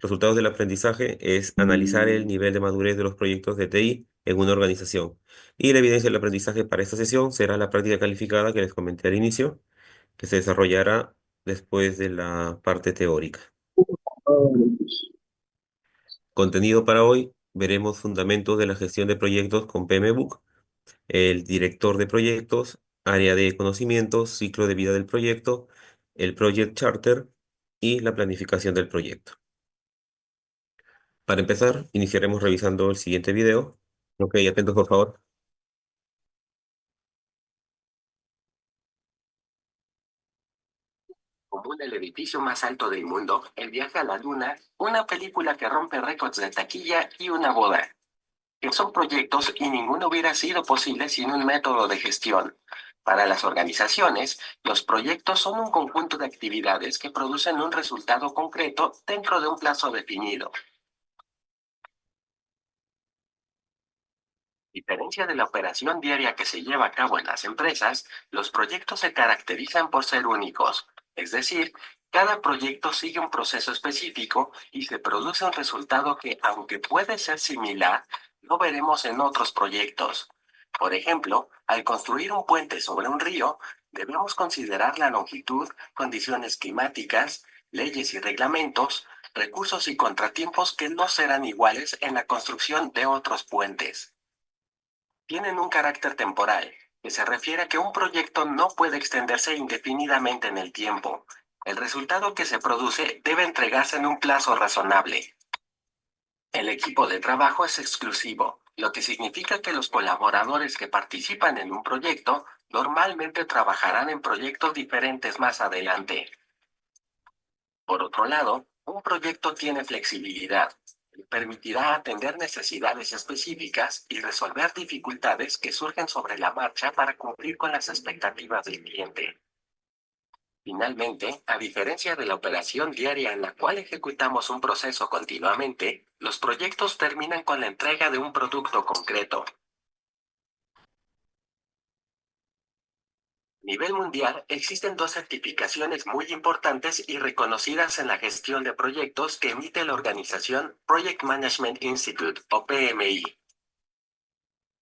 resultados del aprendizaje es analizar el nivel de madurez de los proyectos de TI en una organización. Y la evidencia del aprendizaje para esta sesión será la práctica calificada que les comenté al inicio, que se desarrollará después de la parte teórica. Contenido para hoy, veremos fundamentos de la gestión de proyectos con PMBOK, el director de proyectos, área de conocimientos, ciclo de vida del proyecto, el Project Charter y la planificación del proyecto. Para empezar, iniciaremos revisando el siguiente video. Ok, atentos por favor. Como el edificio más alto del mundo, El viaje a la luna, una película que rompe récords de taquilla y una boda. Que son proyectos y ninguno hubiera sido posible sin un método de gestión. Para las organizaciones, los proyectos son un conjunto de actividades que producen un resultado concreto dentro de un plazo definido. A diferencia de la operación diaria que se lleva a cabo en las empresas, los proyectos se caracterizan por ser únicos, es decir, cada proyecto sigue un proceso específico y se produce un resultado que, aunque puede ser similar, no veremos en otros proyectos. Por ejemplo, al construir un puente sobre un río, debemos considerar la longitud, condiciones climáticas, leyes y reglamentos, recursos y contratiempos que no serán iguales en la construcción de otros puentes. Tienen un carácter temporal, que se refiere a que un proyecto no puede extenderse indefinidamente en el tiempo. El resultado que se produce debe entregarse en un plazo razonable. El equipo de trabajo es exclusivo, lo que significa que los colaboradores que participan en un proyecto normalmente trabajarán en proyectos diferentes más adelante. Por otro lado, un proyecto tiene flexibilidad. Permitirá atender necesidades específicas y resolver dificultades que surgen sobre la marcha para cumplir con las expectativas del cliente. Finalmente, a diferencia de la operación diaria en la cual ejecutamos un proceso continuamente, los proyectos terminan con la entrega de un producto concreto. A nivel mundial, existen dos certificaciones muy importantes y reconocidas en la gestión de proyectos que emite la organización Project Management Institute o PMI.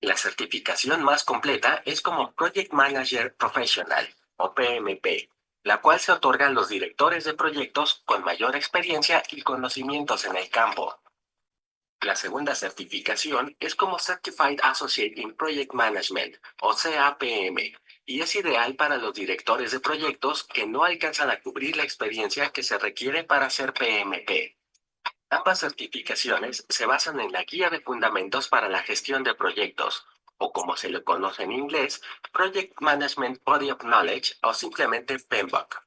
La certificación más completa es como Project Manager Professional o PMP, la cual se otorga a los directores de proyectos con mayor experiencia y conocimientos en el campo. La segunda certificación es como Certified Associate in Project Management, o CAPM, y es ideal para los directores de proyectos que no alcanzan a cubrir la experiencia que se requiere para ser PMP. Ambas certificaciones se basan en la Guía de Fundamentos para la Gestión de Proyectos, o como se le conoce en inglés, Project Management Body of Knowledge o simplemente PMBOK.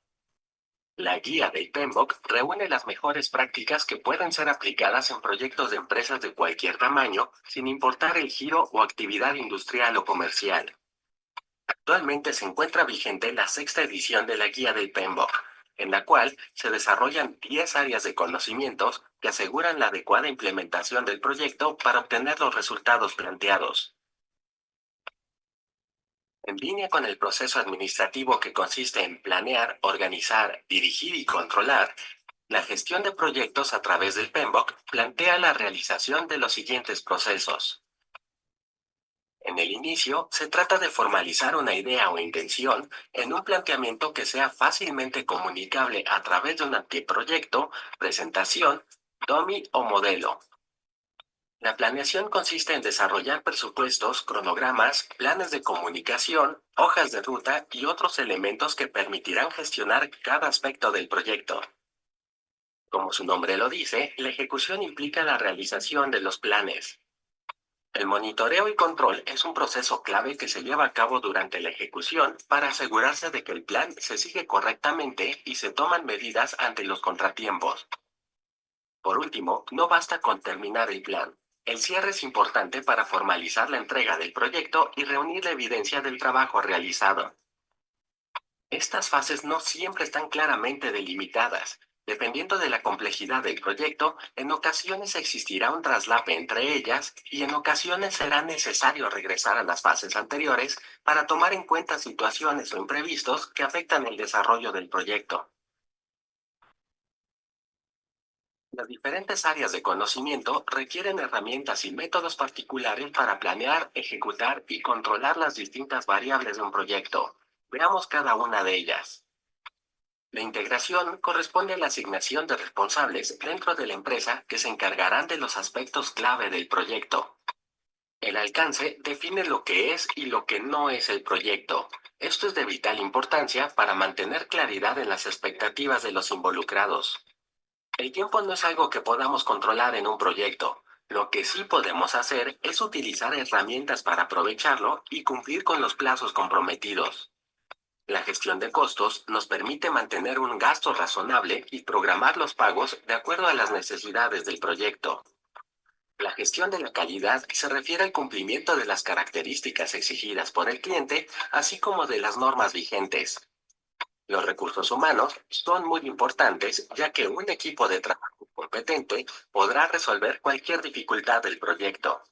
La guía del PMBOK reúne las mejores prácticas que pueden ser aplicadas en proyectos de empresas de cualquier tamaño, sin importar el giro o actividad industrial o comercial. Actualmente se encuentra vigente la sexta edición de la guía del PMBOK, en la cual se desarrollan 10 áreas de conocimientos que aseguran la adecuada implementación del proyecto para obtener los resultados planteados. En línea con el proceso administrativo que consiste en planear, organizar, dirigir y controlar, la gestión de proyectos a través del PMBOK plantea la realización de los siguientes procesos. En el inicio, se trata de formalizar una idea o intención en un planteamiento que sea fácilmente comunicable a través de un anteproyecto, presentación, dummy o modelo. La planeación consiste en desarrollar presupuestos, cronogramas, planes de comunicación, hojas de ruta y otros elementos que permitirán gestionar cada aspecto del proyecto. Como su nombre lo dice, la ejecución implica la realización de los planes. El monitoreo y control es un proceso clave que se lleva a cabo durante la ejecución para asegurarse de que el plan se sigue correctamente y se toman medidas ante los contratiempos. Por último, no basta con terminar el plan. El cierre es importante para formalizar la entrega del proyecto y reunir la evidencia del trabajo realizado. Estas fases no siempre están claramente delimitadas. Dependiendo de la complejidad del proyecto, en ocasiones existirá un traslape entre ellas y en ocasiones será necesario regresar a las fases anteriores para tomar en cuenta situaciones o imprevistos que afectan el desarrollo del proyecto. Las diferentes áreas de conocimiento requieren herramientas y métodos particulares para planear, ejecutar y controlar las distintas variables de un proyecto. Veamos cada una de ellas. La integración corresponde a la asignación de responsables dentro de la empresa que se encargarán de los aspectos clave del proyecto. El alcance define lo que es y lo que no es el proyecto. Esto es de vital importancia para mantener claridad en las expectativas de los involucrados. El tiempo no es algo que podamos controlar en un proyecto. Lo que sí podemos hacer es utilizar herramientas para aprovecharlo y cumplir con los plazos comprometidos. La gestión de costos nos permite mantener un gasto razonable y programar los pagos de acuerdo a las necesidades del proyecto. La gestión de la calidad se refiere al cumplimiento de las características exigidas por el cliente, así como de las normas vigentes. Los recursos humanos son muy importantes, ya que un equipo de trabajo competente podrá resolver cualquier dificultad del proyecto.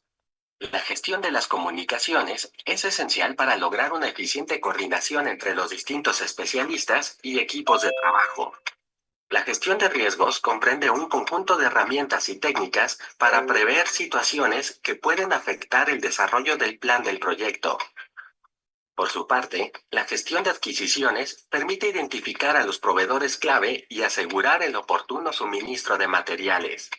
La gestión de las comunicaciones es esencial para lograr una eficiente coordinación entre los distintos especialistas y equipos de trabajo. La gestión de riesgos comprende un conjunto de herramientas y técnicas para prever situaciones que pueden afectar el desarrollo del plan del proyecto. Por su parte, la gestión de adquisiciones permite identificar a los proveedores clave y asegurar el oportuno suministro de materiales.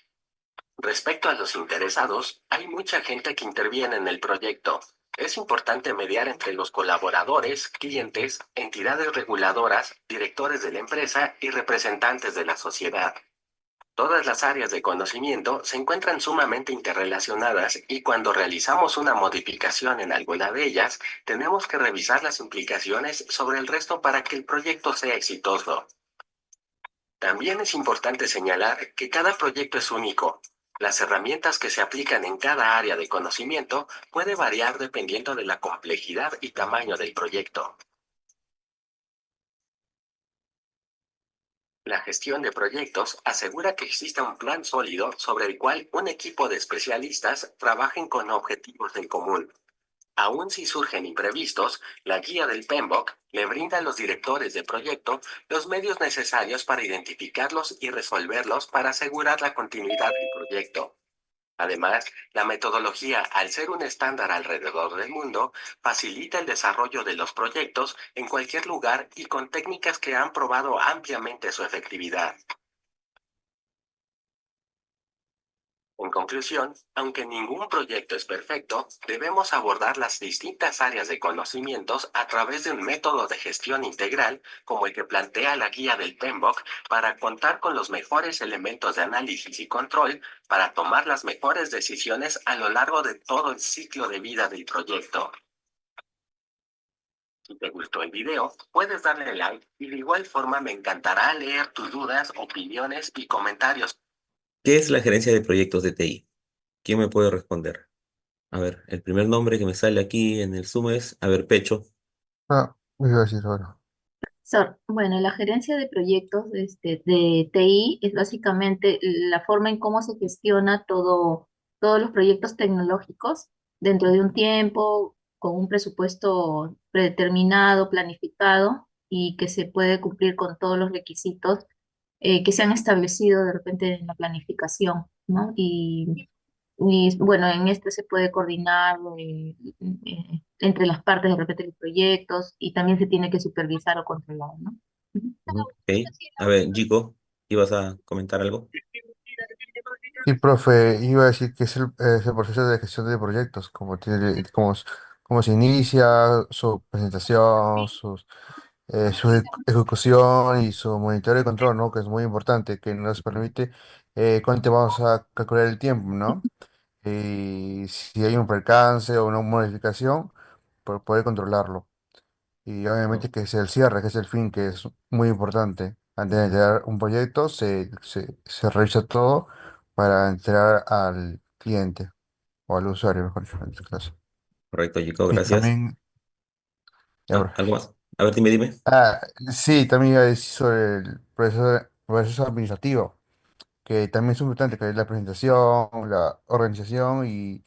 Respecto a los interesados, hay mucha gente que interviene en el proyecto. Es importante mediar entre los colaboradores, clientes, entidades reguladoras, directores de la empresa y representantes de la sociedad. Todas las áreas de conocimiento se encuentran sumamente interrelacionadas y cuando realizamos una modificación en alguna de ellas, tenemos que revisar las implicaciones sobre el resto para que el proyecto sea exitoso. También es importante señalar que cada proyecto es único. Las herramientas que se aplican en cada área de conocimiento puede variar dependiendo de la complejidad y tamaño del proyecto. La gestión de proyectos asegura que exista un plan sólido sobre el cual un equipo de especialistas trabajen con objetivos en común. Aun si surgen imprevistos, la guía del PMBOK le brinda a los directores de proyecto los medios necesarios para identificarlos y resolverlos para asegurar la continuidad del proyecto. Además, la metodología, al ser un estándar alrededor del mundo, facilita el desarrollo de los proyectos en cualquier lugar y con técnicas que han probado ampliamente su efectividad. En conclusión, aunque ningún proyecto es perfecto, debemos abordar las distintas áreas de conocimientos a través de un método de gestión integral como el que plantea la guía del PMBOK para contar con los mejores elementos de análisis y control para tomar las mejores decisiones a lo largo de todo el ciclo de vida del proyecto. Si te gustó el video, puedes darle like y de igual forma me encantará leer tus dudas, opiniones y comentarios. ¿Qué es la gerencia de proyectos de TI? ¿Quién me puede responder? A ver, el primer nombre que me sale aquí en el Zoom es, a ver, Pecho. Ah, iba a decir ahora. Bueno, la gerencia de proyectos de TI es básicamente la forma en cómo se gestiona todos los proyectos tecnológicos dentro de un tiempo, con un presupuesto predeterminado, planificado y que se puede cumplir con todos los requisitos que se han establecido de repente en la planificación, ¿no? Y bueno, en este se puede coordinar entre las partes de repente de los proyectos y también se tiene que supervisar o controlar, ¿no? Ujú. Ujú, ok. A ver, Chico, ¿ibas a comentar algo? Sí, profe, iba a decir que es el proceso de gestión de proyectos, cómo se inicia, su presentación, su ejecución y su monitoreo y control, ¿no? Que es muy importante, que nos permite cuánto vamos a calcular el tiempo, ¿no? Y si hay un percance o una modificación, por poder controlarlo. Y Oh, obviamente que es el cierre, que es el fin, que es muy importante. Antes de entregar un proyecto, se revisa todo para entregar al cliente o al usuario, mejor dicho, en este caso. correcto, Chico, Y gracias. también, ya, Ah, bro. ¿algo más? A ver, dime. Ah, sí, también iba a decir sobre el proceso administrativo, que también es importante, que es la presentación, la organización y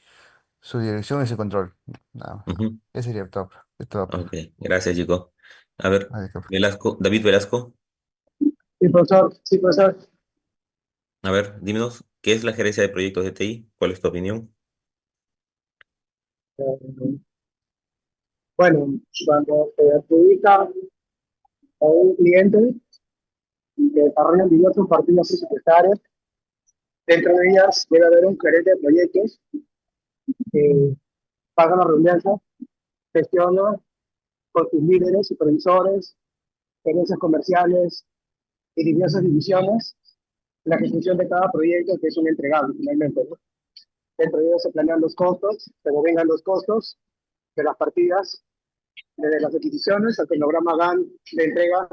su dirección y su control. Nada más. Ujú, Ese sería todo, es todo, ok, profe. gracias, Chico. A ver, Vale, profe. Velasco, David Velasco. Sí, profesor. Sí, profesor. A ver, dímenos, ¿qué es la gerencia de proyectos de TI? ¿Cuál es tu opinión? Eh, bueno, cuando se adjudica a un cliente que desarrolla diversos partidos presupuestarios, dentro de ellas debe haber un gerente de proyectos que paga la redundancia, gestiona con sus líderes, supervisores, gerencias comerciales y diversas divisiones la ejecución de cada proyecto que es un entregable finalmente, ¿no? Dentro de ellos se planean los costos, se devengan los costos de las partidas, desde las adquisiciones hasta el programa GAN de entrega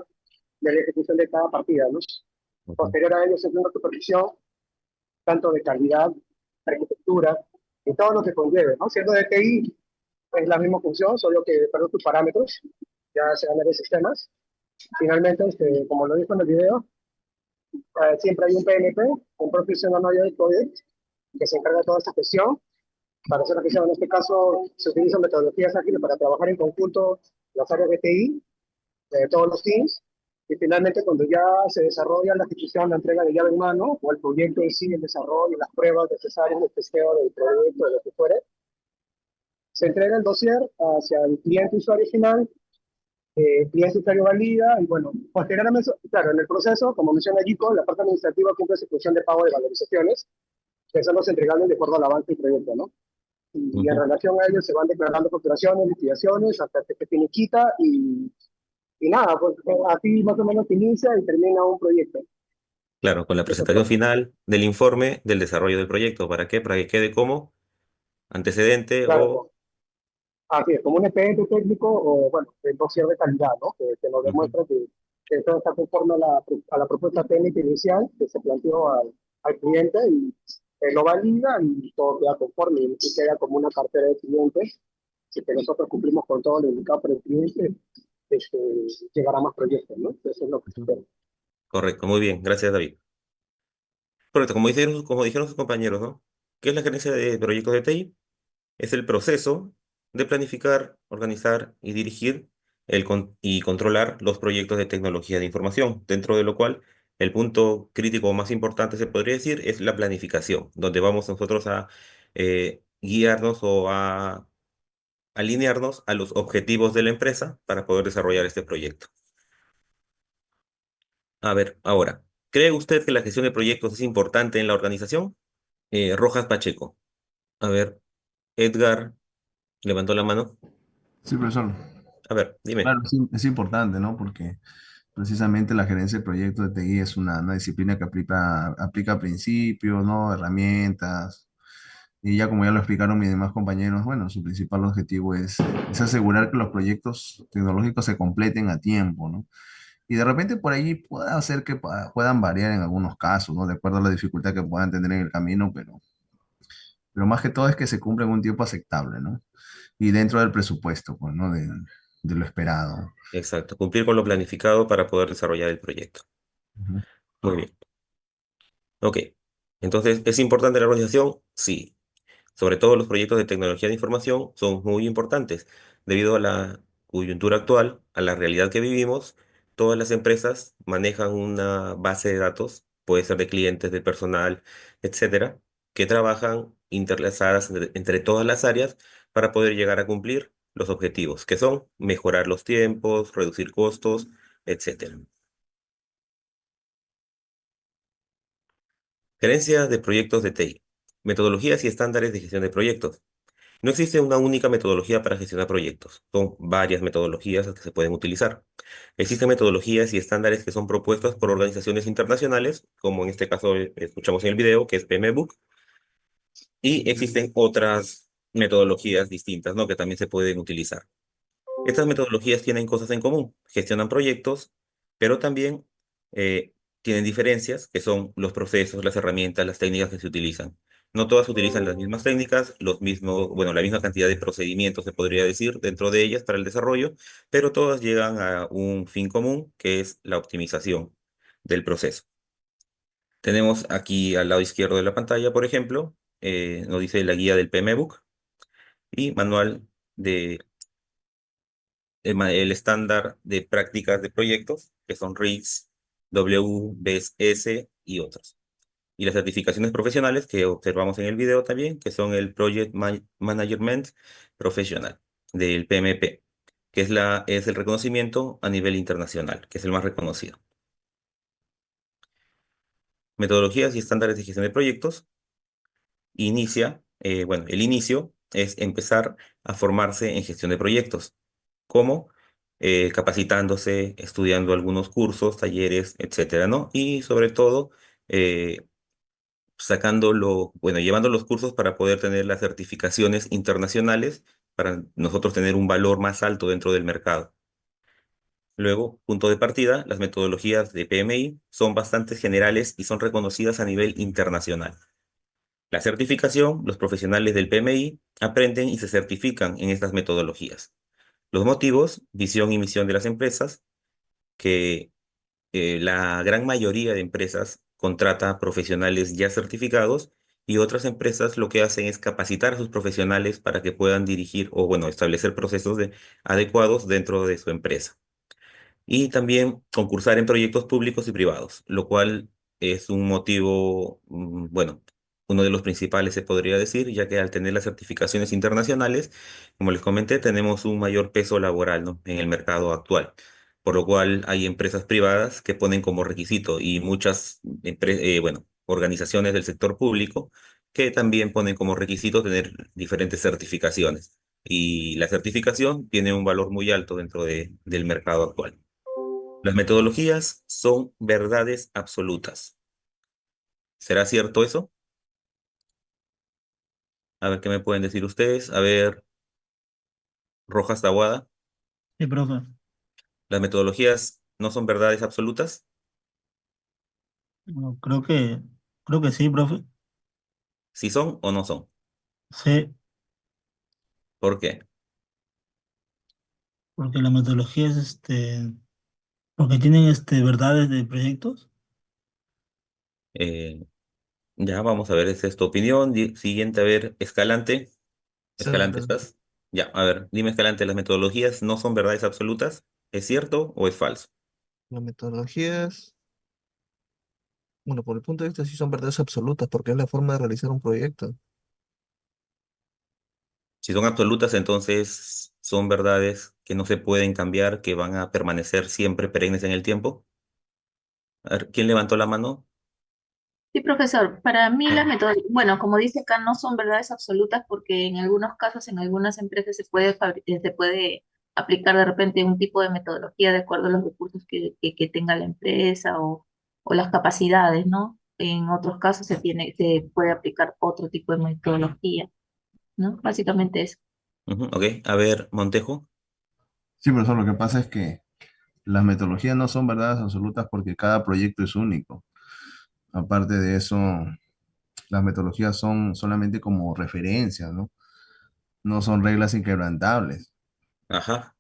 de la ejecución de cada partida, ¿no? Ujú. Posterior a ello se hace una supervisión tanto de calidad, arquitectura y todo lo que conlleve, ¿no? Siendo de TI es la misma función, solo que para tus parámetros, ya se van a ver sistemas. Finalmente, como lo dijo en el video, siempre hay un PMP, un Professional Manager Project, que se encarga de toda esta gestión. Para hacer la gestión, en este caso, se utilizan metodologías ágiles para trabajar en conjunto las áreas de TI, de todos los teams. Y finalmente, cuando ya se desarrolla la ejecución, la entrega de llave en mano, o el proyecto en sí, el desarrollo, las pruebas necesarias, el testeo del proyecto, de lo que fuere, se entrega el dossier hacia el cliente usuario final, el cliente usuario valida, y bueno, posteriormente, claro, en el proceso, como menciona Gico, la parte administrativa cumple su función de pago de valorizaciones, que son los entregables de acuerdo al avance del proyecto, ¿no? Y en Ujú. relación a ello se van declarando facturaciones, liquidaciones, hasta que se finiquita y nada, pues así más o menos inicia y termina un proyecto. Claro, con la Eso presentación fue. final del informe del desarrollo del proyecto. ¿Para qué? Para que quede como antecedente o... Claro, así es, como un expediente técnico o, bueno, el dossier de calidad, ¿no? Que nos Ujú. demuestra que todo está conforme a la propuesta técnica inicial que se planteó al cliente y lo valida y todo queda conforme y queda como una cartera de clientes. Si que nosotros cumplimos con todo lo indicado por el cliente, este, llegará a más proyectos, ¿no? Eso es lo que se Ujú. espera. Correcto, muy bien, gracias David. Correcto, como dijeron sus compañeros, ¿no? ¿Qué es la gerencia de proyectos de TI? Es el proceso de planificar, organizar y dirigir y controlar los proyectos de tecnología de información, dentro de lo cual el punto crítico más importante, se podría decir, es la planificación, donde vamos nosotros a guiarnos o a alinearnos a los objetivos de la empresa para poder desarrollar este proyecto. A ver, ahora, ¿cree usted que la gestión de proyectos es importante en la organización? Rojas Pacheco. A ver, Edgar levantó la mano. Sí, profesor. A ver, dime. Claro, sí, es importante, ¿no? Porque precisamente la gerencia de proyectos de TI es una disciplina que aplica principios, ¿no? Herramientas. Y ya como ya lo explicaron mis demás compañeros, bueno, su principal objetivo es asegurar que los proyectos tecnológicos se completen a tiempo, ¿no? Y de repente por ahí puede hacer que puedan variar en algunos casos, ¿no? De acuerdo a la dificultad que puedan tener en el camino, pero más que todo es que se cumpla en un tiempo aceptable, ¿no? Y dentro del presupuesto, pues, ¿no? De lo esperado. Exacto, cumplir con lo planificado para poder desarrollar el proyecto. Ujú. Muy bien. Ok. Entonces, ¿es importante la organización? Sí. Sobre todo los proyectos de tecnología de información son muy importantes. Debido a la coyuntura actual, a la realidad que vivimos, todas las empresas manejan una base de datos, puede ser de clientes, de personal, etcétera, que trabajan interlazadas entre todas las áreas para poder llegar a cumplir los objetivos, que son mejorar los tiempos, reducir costos, etcétera. Gerencia de proyectos de TI. Metodologías y estándares de gestión de proyectos. No existe una única metodología para gestionar proyectos. Son varias metodologías las que se pueden utilizar. Existen metodologías y estándares que son propuestas por organizaciones internacionales, como en este caso escuchamos en el video, que es PMBOK, y existen otras metodologías distintas, ¿no? Que también se pueden utilizar. Estas metodologías tienen cosas en común, gestionan proyectos, pero también eh, tienen diferencias, que son los procesos, las herramientas, las técnicas que se utilizan. No todas utilizan las mismas técnicas, los mismos, bueno, la misma cantidad de procedimientos, se podría decir, dentro de ellas para el desarrollo, pero todas llegan a un fin común, que es la optimización del proceso. Tenemos aquí al lado izquierdo de la pantalla, por ejemplo, nos dice la guía del PMBOK y manual de el estándar de prácticas de proyectos, que son RIGS, WBS y otros. y las certificaciones profesionales que observamos en el video también, que son el Management Professional del PMP, que es el reconocimiento a nivel internacional, que es el más reconocido. Metodologías y estándares de gestión de proyectos. El inicio es empezar a formarse en gestión de proyectos, como capacitándose, estudiando algunos cursos, talleres, etcétera, ¿no? Y sobre todo, eh, llevando los cursos para poder tener las certificaciones internacionales para nosotros tener un valor más alto dentro del mercado. Luego, punto de partida, las metodologías de PMI son bastante generales y son reconocidas a nivel internacional. La certificación, los profesionales del PMI aprenden y se certifican en estas metodologías. Los motivos, visión y misión de las empresas, que la gran mayoría de empresas contrata profesionales ya certificados y otras empresas lo que hacen es capacitar a sus profesionales para que puedan dirigir o, bueno, establecer procesos adecuados dentro de su empresa y también concursar en proyectos públicos y privados, lo cual es un motivo, uno de los principales se podría decir, ya que al tener las certificaciones internacionales, como les comenté, tenemos un mayor peso laboral, ¿no? En el mercado actual, por lo cual hay empresas privadas que ponen como requisito y muchas organizaciones del sector público que también ponen como requisito tener diferentes certificaciones. Y la certificación tiene un valor muy alto dentro del mercado actual. Las metodologías son verdades absolutas. ¿Será cierto eso? A ver qué me pueden decir ustedes. A ver, Rojas Taboada. Sí, profe. ¿Las metodologías no son verdades absolutas? No, creo que sí, profe. ¿Sí son o no son? Sí, ¿Por qué? porque la metodología es porque tienen verdades de proyectos. Eh, ya vamos a ver, esa es tu opinión. Siguiente, a ver, Escalante. Sí, Escalante, ¿estás? Ya, a ver, dime Escalante, ¿las metodologías no son verdades absolutas? ¿Es cierto o es falso? las metodologías, bueno, por el punto de vista sí son verdades absolutas, porque es la forma de realizar un proyecto. Si son absolutas, entonces son verdades que no se pueden cambiar, que van a permanecer siempre perennes en el tiempo. A ver, ¿quién levantó la mano? Sí, profesor, para mí las metodologías, bueno, como dice acá, no son verdades absolutas porque en algunos casos, en algunas empresas se puede aplicar de repente un tipo de metodología de acuerdo a los recursos que tenga la empresa o las capacidades, ¿no? En otros casos se puede aplicar otro tipo de metodología, ¿no? Básicamente eso. Ujú, ok, a ver, Montejo. Sí, profesor, lo que pasa es que las metodologías no son verdades absolutas porque cada proyecto es único. Aparte de eso, las metodologías son solamente como referencias, ¿no? No son reglas inquebrantables, Ajá,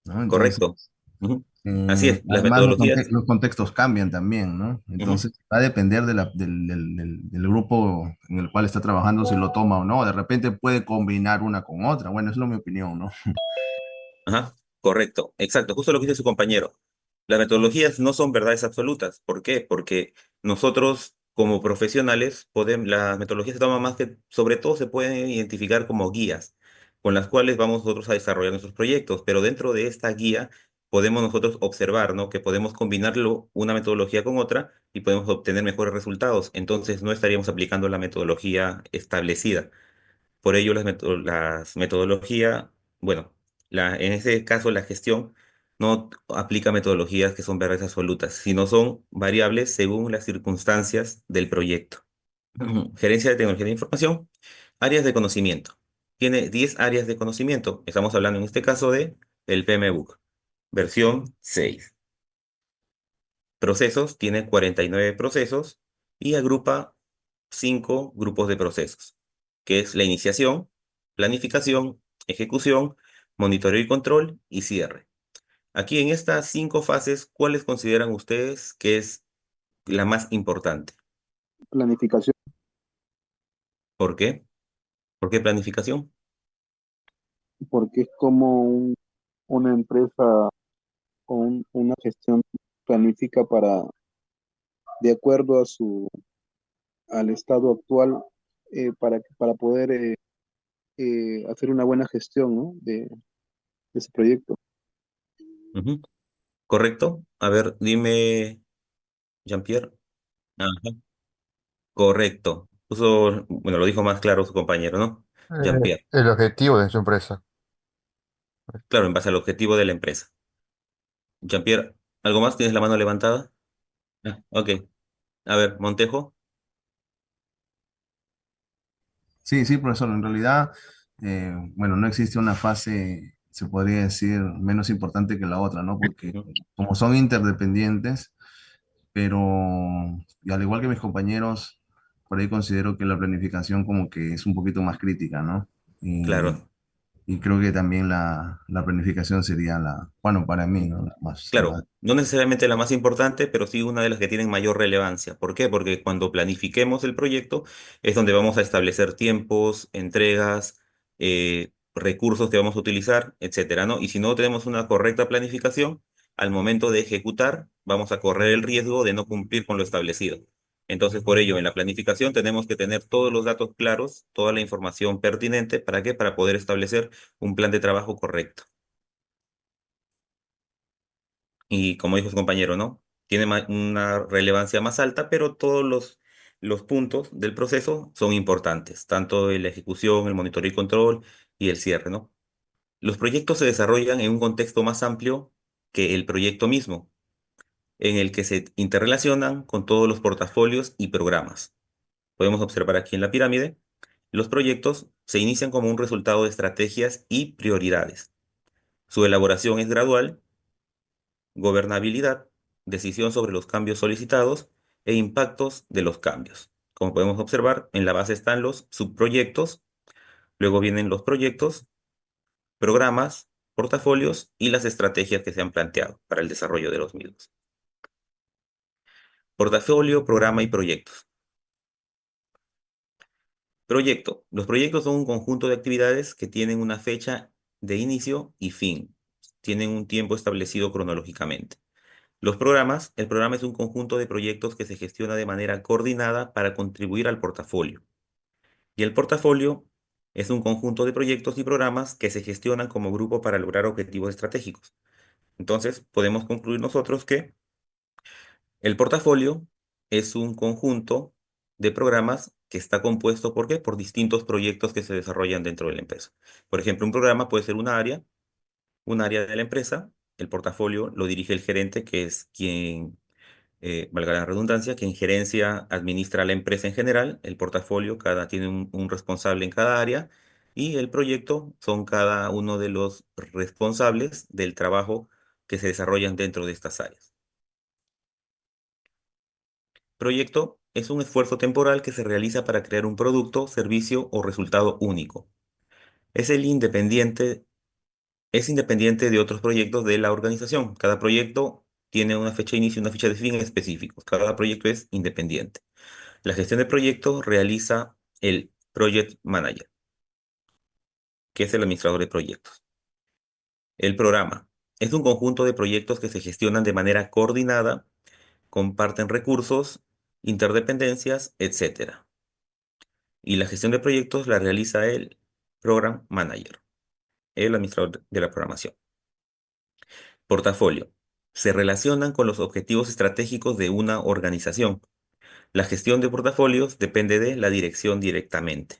¿no? Entonces, correcto. Ujú. Así es, las además metodologías. los contextos cambian también, ¿no? Ujú, Entonces, va a depender del grupo en el cual está trabajando si lo toma o no. De repente puede combinar una con otra. Bueno, es mi opinión, ¿no? ajá, correcto, exacto, justo lo que dice su compañero. Las metodologías no son verdades absolutas. ¿Por qué? Porque nosotros, como profesionales, las metodologías se toman más que, sobre todo, se pueden identificar como guías con las cuales vamos nosotros a desarrollar nuestros proyectos. Pero dentro de esta guía podemos nosotros observar, ¿no? Que podemos combinarlo una metodología con otra y podemos obtener mejores resultados. Entonces, no estaríamos aplicando la metodología establecida. Por ello, las metodologías, bueno, en ese caso la gestión no aplica metodologías que son verdades absolutas, sino son variables según las circunstancias del proyecto. Gerencia de tecnología de información, áreas de conocimiento. Tiene 10 áreas de conocimiento. Estamos hablando en este caso de el PMBOK, versión 6. Procesos, tiene 49 procesos y agrupa 5 grupos de procesos, que es la iniciación, planificación, ejecución, monitoreo y control y cierre. Aquí en estas 5 fases, ¿cuáles consideran ustedes que es la más importante? Planificación, ¿Por qué? ¿Por qué planificación? porque es como una empresa o una gestión planifica de acuerdo a al estado actual para poder hacer una buena gestión, ¿no? de ese proyecto. Ujú. ¿Correcto? A ver, dime, Jean-Pierre. Ajá. Correcto. Bueno, lo dijo más claro su compañero, ¿no? Jean-Pierre. El objetivo de su empresa. Claro, en base al objetivo de la empresa. Jean-Pierre, ¿algo más? ¿Tienes la mano levantada? Ah, ok. A ver, Montejo. Sí, sí, profesor. En realidad, bueno, no existe una fase, se podría decir, menos importante que la otra, ¿no? Porque Ujú. como son interdependientes, pero y al igual que mis compañeros, por ahí considero que la planificación como que es un poquito más crítica, ¿no? Y, Claro. y creo que también la planificación sería bueno, para mí, ¿no? La más. Claro, no necesariamente la más importante, pero sí una de las que tienen mayor relevancia. ¿Por qué? Porque cuando planifiquemos el proyecto es donde vamos a establecer tiempos, entregas, recursos que vamos a utilizar, etcétera, ¿no? Y si no tenemos una correcta planificación, al momento de ejecutar, vamos a correr el riesgo de no cumplir con lo establecido. Entonces, por ello, en la planificación tenemos que tener todos los datos claros, toda la información pertinente. ¿Para qué? Para poder establecer un plan de trabajo correcto. Y como dijo su compañero, ¿no? Tiene una relevancia más alta, pero todos los puntos del proceso son importantes, tanto en la ejecución, el monitoreo y control y el cierre, ¿no? Los proyectos se desarrollan en un contexto más amplio que el proyecto mismo, en el que se interrelacionan con todos los portafolios y programas. Podemos observar aquí en la pirámide, los proyectos se inician como un resultado de estrategias y prioridades. Su elaboración es gradual, gobernabilidad, decisión sobre los cambios solicitados e impactos de los cambios. Como podemos observar, en la base están los subproyectos, luego vienen los proyectos, programas, portafolios y las estrategias que se han planteado para el desarrollo de los mismos. Portafolio, programa y proyectos. Proyecto. Los proyectos son un conjunto de actividades que tienen una fecha de inicio y fin. Tienen un tiempo establecido cronológicamente. Los programas, el programa es un conjunto de proyectos que se gestiona de manera coordinada para contribuir al portafolio. Y el portafolio es un conjunto de proyectos y programas que se gestionan como grupo para lograr objetivos estratégicos. Entonces, podemos concluir nosotros que el portafolio es un conjunto de programas que está compuesto, ¿por qué? Por distintos proyectos que se desarrollan dentro de la empresa. Por ejemplo, un programa puede ser un área de la empresa. El portafolio lo dirige el gerente, que es quien valga la redundancia, que en gerencia administra la empresa en general, el portafolio, tiene un responsable en cada área, y el proyecto son cada uno de los responsables del trabajo que se desarrollan dentro de estas áreas. Proyecto es un esfuerzo temporal que se realiza para crear un producto, servicio o resultado único. Es el independiente, es independiente de otros proyectos de la organización. Cada proyecto tiene una fecha de inicio y una fecha de fin específicos. Cada proyecto es independiente. La gestión de proyectos realiza el Project Manager, que es el administrador de proyectos. El programa es un conjunto de proyectos que se gestionan de manera coordinada, comparten recursos, interdependencias, etcétera. Y la gestión de proyectos la realiza el Program Manager, el administrador de la programación. Portafolio. Se relacionan con los objetivos estratégicos de una organización. La gestión de portafolios depende de la dirección directamente.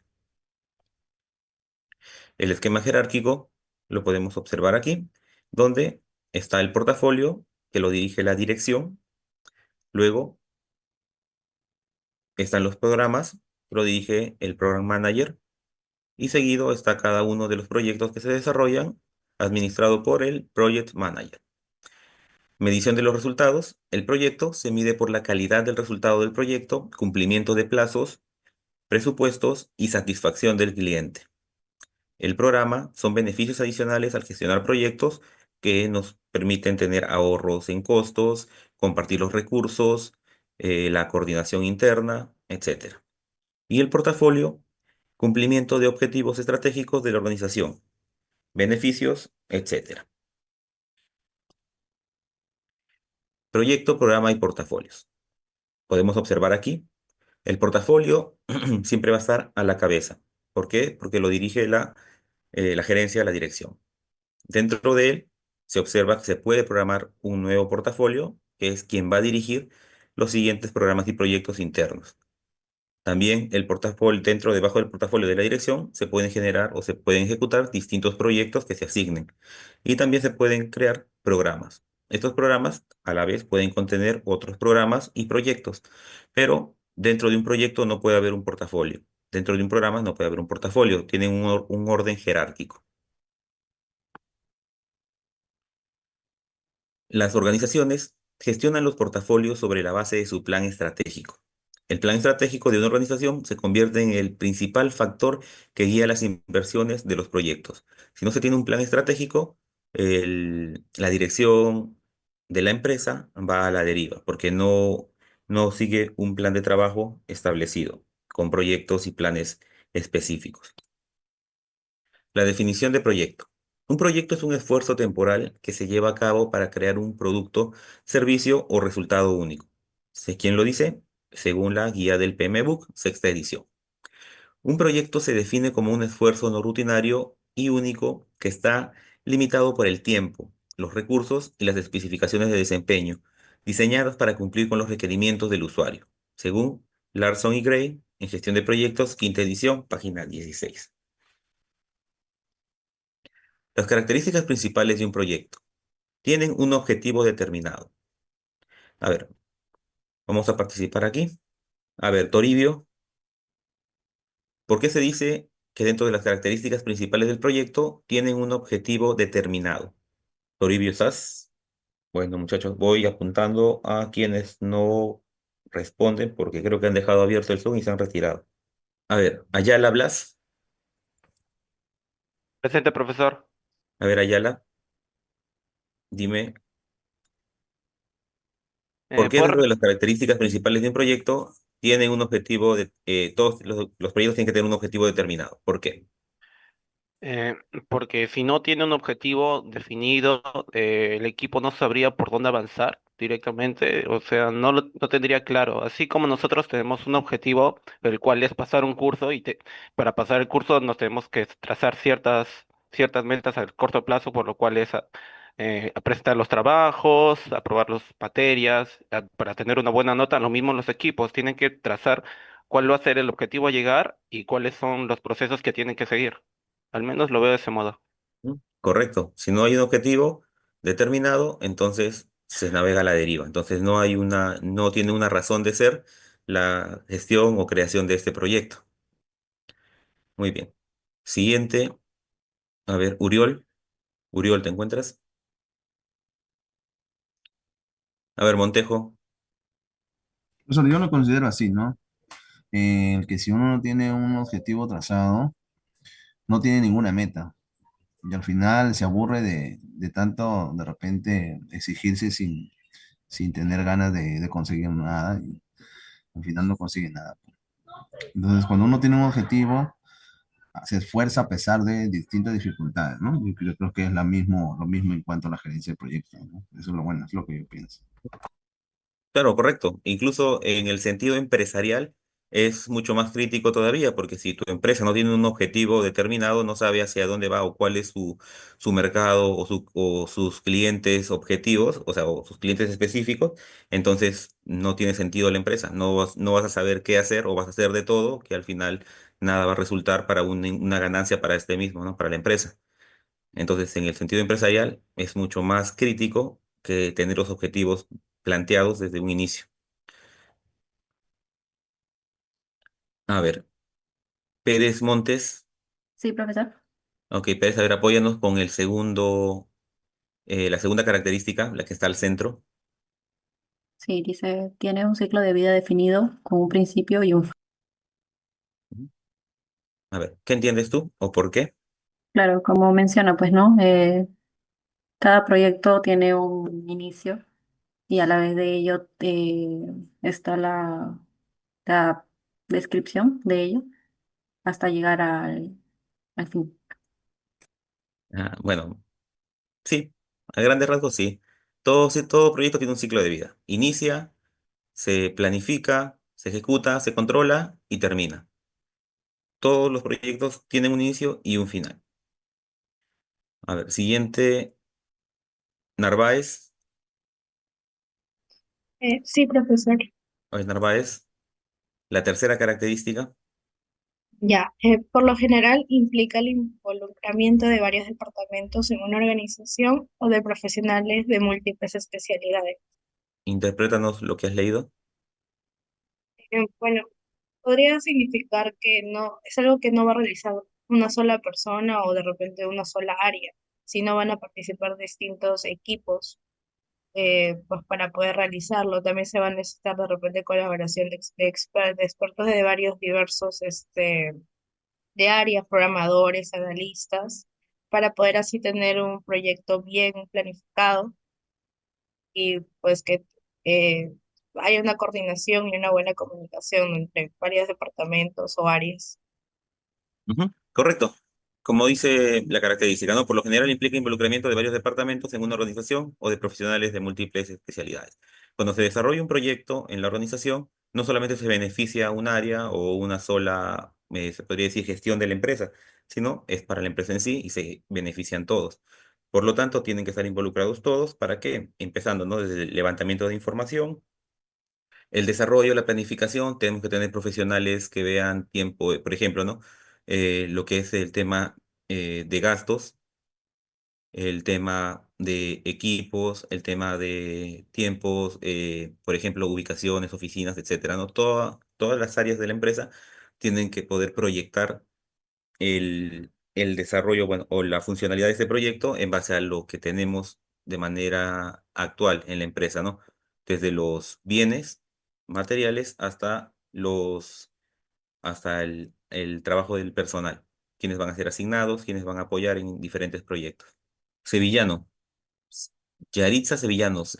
El esquema jerárquico lo podemos observar aquí, donde está el portafolio que lo dirige la dirección, luego están los programas que lo dirige el Program Manager y seguido está cada uno de los proyectos que se desarrollan administrado por el Project Manager. Medición de los resultados. El proyecto se mide por la calidad del resultado del proyecto, cumplimiento de plazos, presupuestos y satisfacción del cliente. El programa son beneficios adicionales al gestionar proyectos que nos permiten tener ahorros en costos, compartir los recursos, la coordinación interna, etcétera. Y el portafolio, cumplimiento de objetivos estratégicos de la organización, beneficios, etcétera. Proyecto, programa y portafolios. Podemos observar aquí El portafolio siempre va a estar a la cabeza. ¿Por qué? Porque lo dirige la gerencia, la dirección. Dentro de él se observa que se puede programar un nuevo portafolio, que es quien va a dirigir los siguientes programas y proyectos internos. También el portafolio, debajo del portafolio de la dirección, se pueden generar o se pueden ejecutar distintos proyectos que se asignen. Y también se pueden crear programas. Estos programas, a la vez, pueden contener otros programas y proyectos. Pero dentro de un proyecto no puede haber un portafolio. Dentro de un programa no puede haber un portafolio. Tienen un orden jerárquico. Las organizaciones gestionan los portafolios sobre la base de su plan estratégico. El plan estratégico de una organización se convierte en el principal factor que guía las inversiones de los proyectos. Si no se tiene un plan estratégico, la dirección de la empresa va a la deriva, porque no sigue un plan de trabajo establecido, con proyectos y planes específicos. La definición de proyecto. Un proyecto es un esfuerzo temporal que se lleva a cabo para crear un producto, servicio o resultado único. ¿Sé quién lo dice? Según la guía del PMBOK, sexta edición. Un proyecto se define como un esfuerzo no rutinario y único que está limitado por el tiempo, los recursos y las especificaciones de desempeño, diseñadas para cumplir con los requerimientos del usuario, según Larson y Gray, en Gestión de Proyectos, quinta edición, página 16. Las características principales de un proyecto. Tienen un objetivo determinado. A ver, vamos a participar aquí. A ver, Toribio, ¿por qué se dice que dentro de las características principales del proyecto tienen un objetivo determinado? Toribio, ¿estás? Bueno, muchachos, voy apuntando a quienes no responden porque creo que han dejado abierto el Zoom y se han retirado. A ver, Ayala Blas. Presente, profesor. A ver, Ayala, dime, ¿por qué dentro de Por, las características principales de un proyecto tienen un objetivo todos los proyectos tienen que tener un objetivo determinado? ¿Por qué? eh, Porque si no tiene un objetivo definido, el equipo no sabría por dónde avanzar directamente, o sea, no tendría claro. Así como nosotros tenemos un objetivo, el cual es pasar un curso, para pasar el curso nos tenemos que trazar ciertas metas a corto plazo, por lo cual es presentar los trabajos, aprobar las materias, para tener una buena nota. Lo mismo los equipos tienen que trazar cuál va a ser el objetivo a llegar y cuáles son los procesos que tienen que seguir. Al menos lo veo de ese modo. ¿Mm? Correcto. Si no hay un objetivo determinado, entonces se navega a la deriva. Entonces no tiene una razón de ser la gestión o creación de este proyecto. Muy bien. Siguiente, a ver, Uriol. Uriol, ¿te encuentras? A ver, Montejo. Profesor, yo lo considero así, ¿no? Que si uno no tiene un objetivo trazado, no tiene ninguna meta. Y al final se aburre de tanto de repente exigirse sin tener ganas de conseguir nada y al final no consigue nada. Entonces, cuando uno tiene un objetivo, se esfuerza a pesar de distintas dificultades, ¿no? Y yo creo que es lo mismo en cuanto a la gerencia de proyectos, ¿no? Eso es lo bueno, es lo que yo pienso. Claro, correcto. Incluso en el sentido empresarial es mucho más crítico todavía, porque si tu empresa no tiene un objetivo determinado, no sabe hacia dónde va o cuál es su mercado o sus clientes objetivos, o sea, o sus clientes específicos, entonces no tiene sentido la empresa. No vas a saber qué hacer o vas a hacer de todo, que al final nada va a resultar para una ganancia para este mismo, ¿no? Para la empresa. Entonces, en el sentido empresarial, es mucho más crítico que tener los objetivos planteados desde un inicio. A ver, Pérez Montes. Sí, profesor. Ok, Pérez, a ver, apóyanos con la segunda característica, la que está al centro. Sí, dice, tiene un ciclo de vida definido con un principio y un fin. Ujú. A ver, ¿qué entiendes tú o por qué? Claro, como menciona, pues, ¿no? Cada proyecto tiene un inicio y a la vez de ello está la descripción de ello hasta llegar al fin. Ah, bueno, sí, a grandes rasgos sí. Todo proyecto tiene un ciclo de vida. Inicia, se planifica, se ejecuta, se controla y termina. Todos los proyectos tienen un inicio y un final. A ver, siguiente, Narváez. Sí, profesor. A ver, Narváez, la tercera característica. Ya, por lo general implica el involucramiento de varios departamentos en una organización o de profesionales de múltiples especialidades. Interprétanos lo que has leído. Bueno, podría significar que no, es algo que no va a realizar una sola persona o de repente una sola área, sino van a participar distintos equipos pues para poder realizarlo. También se va a necesitar de repente colaboración de expertos de varios diversos de áreas, programadores, analistas, para poder así tener un proyecto bien planificado y pues que eh, haya una coordinación y una buena comunicación entre varios departamentos o áreas. Ujú, correcto. Como dice la característica, ¿no? Por lo general implica involucramiento de varios departamentos en una organización o de profesionales de múltiples especialidades. Cuando se desarrolla un proyecto en la organización, no solamente se beneficia un área o una sola, se podría decir, gestión de la empresa, sino es para la empresa en sí y se benefician todos. Por lo tanto, tienen que estar involucrados todos. ¿Para qué? Empezando, ¿no? Desde el levantamiento de información, el desarrollo, la planificación, tenemos que tener profesionales que vean tiempo, por ejemplo, ¿no? Lo que es el tema de gastos, el tema de equipos, el tema de tiempos, por ejemplo, ubicaciones, oficinas, etcétera, ¿no? Todas las áreas de la empresa tienen que poder proyectar el desarrollo, bueno, o la funcionalidad de este proyecto en base a lo que tenemos de manera actual en la empresa, ¿no? Desde los bienes materiales hasta el trabajo del personal, quienes van a ser asignados, quienes van a apoyar en diferentes proyectos. Sevillano, Yaritza Sevillanos,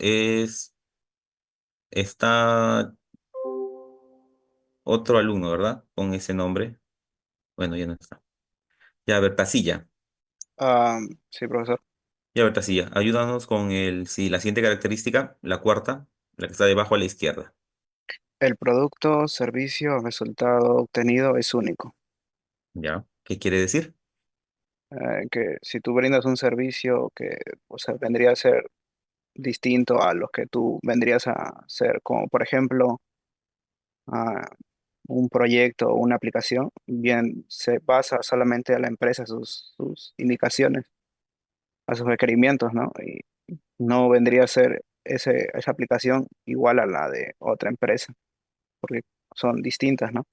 está otro alumno, ¿verdad? Con ese nombre. Bueno, ya no está. Ya, a ver, Pasilla. Ah, sí, profesor. Ya, Bertasilla, ayúdanos con la siguiente característica, la cuarta, la que está debajo a la izquierda. El producto, servicio o resultado obtenido es único. ¿Ya? ¿Qué quiere decir? Que si tú brindas un servicio que, o sea, vendría a ser distinto a los que tú vendrías a hacer, como por ejemplo un proyecto o una aplicación, bien se basa solamente a la empresa, sus indicaciones, a sus requerimientos, ¿no? Y no vendría a ser esa aplicación igual a la de otra empresa, porque son distintas, ¿no?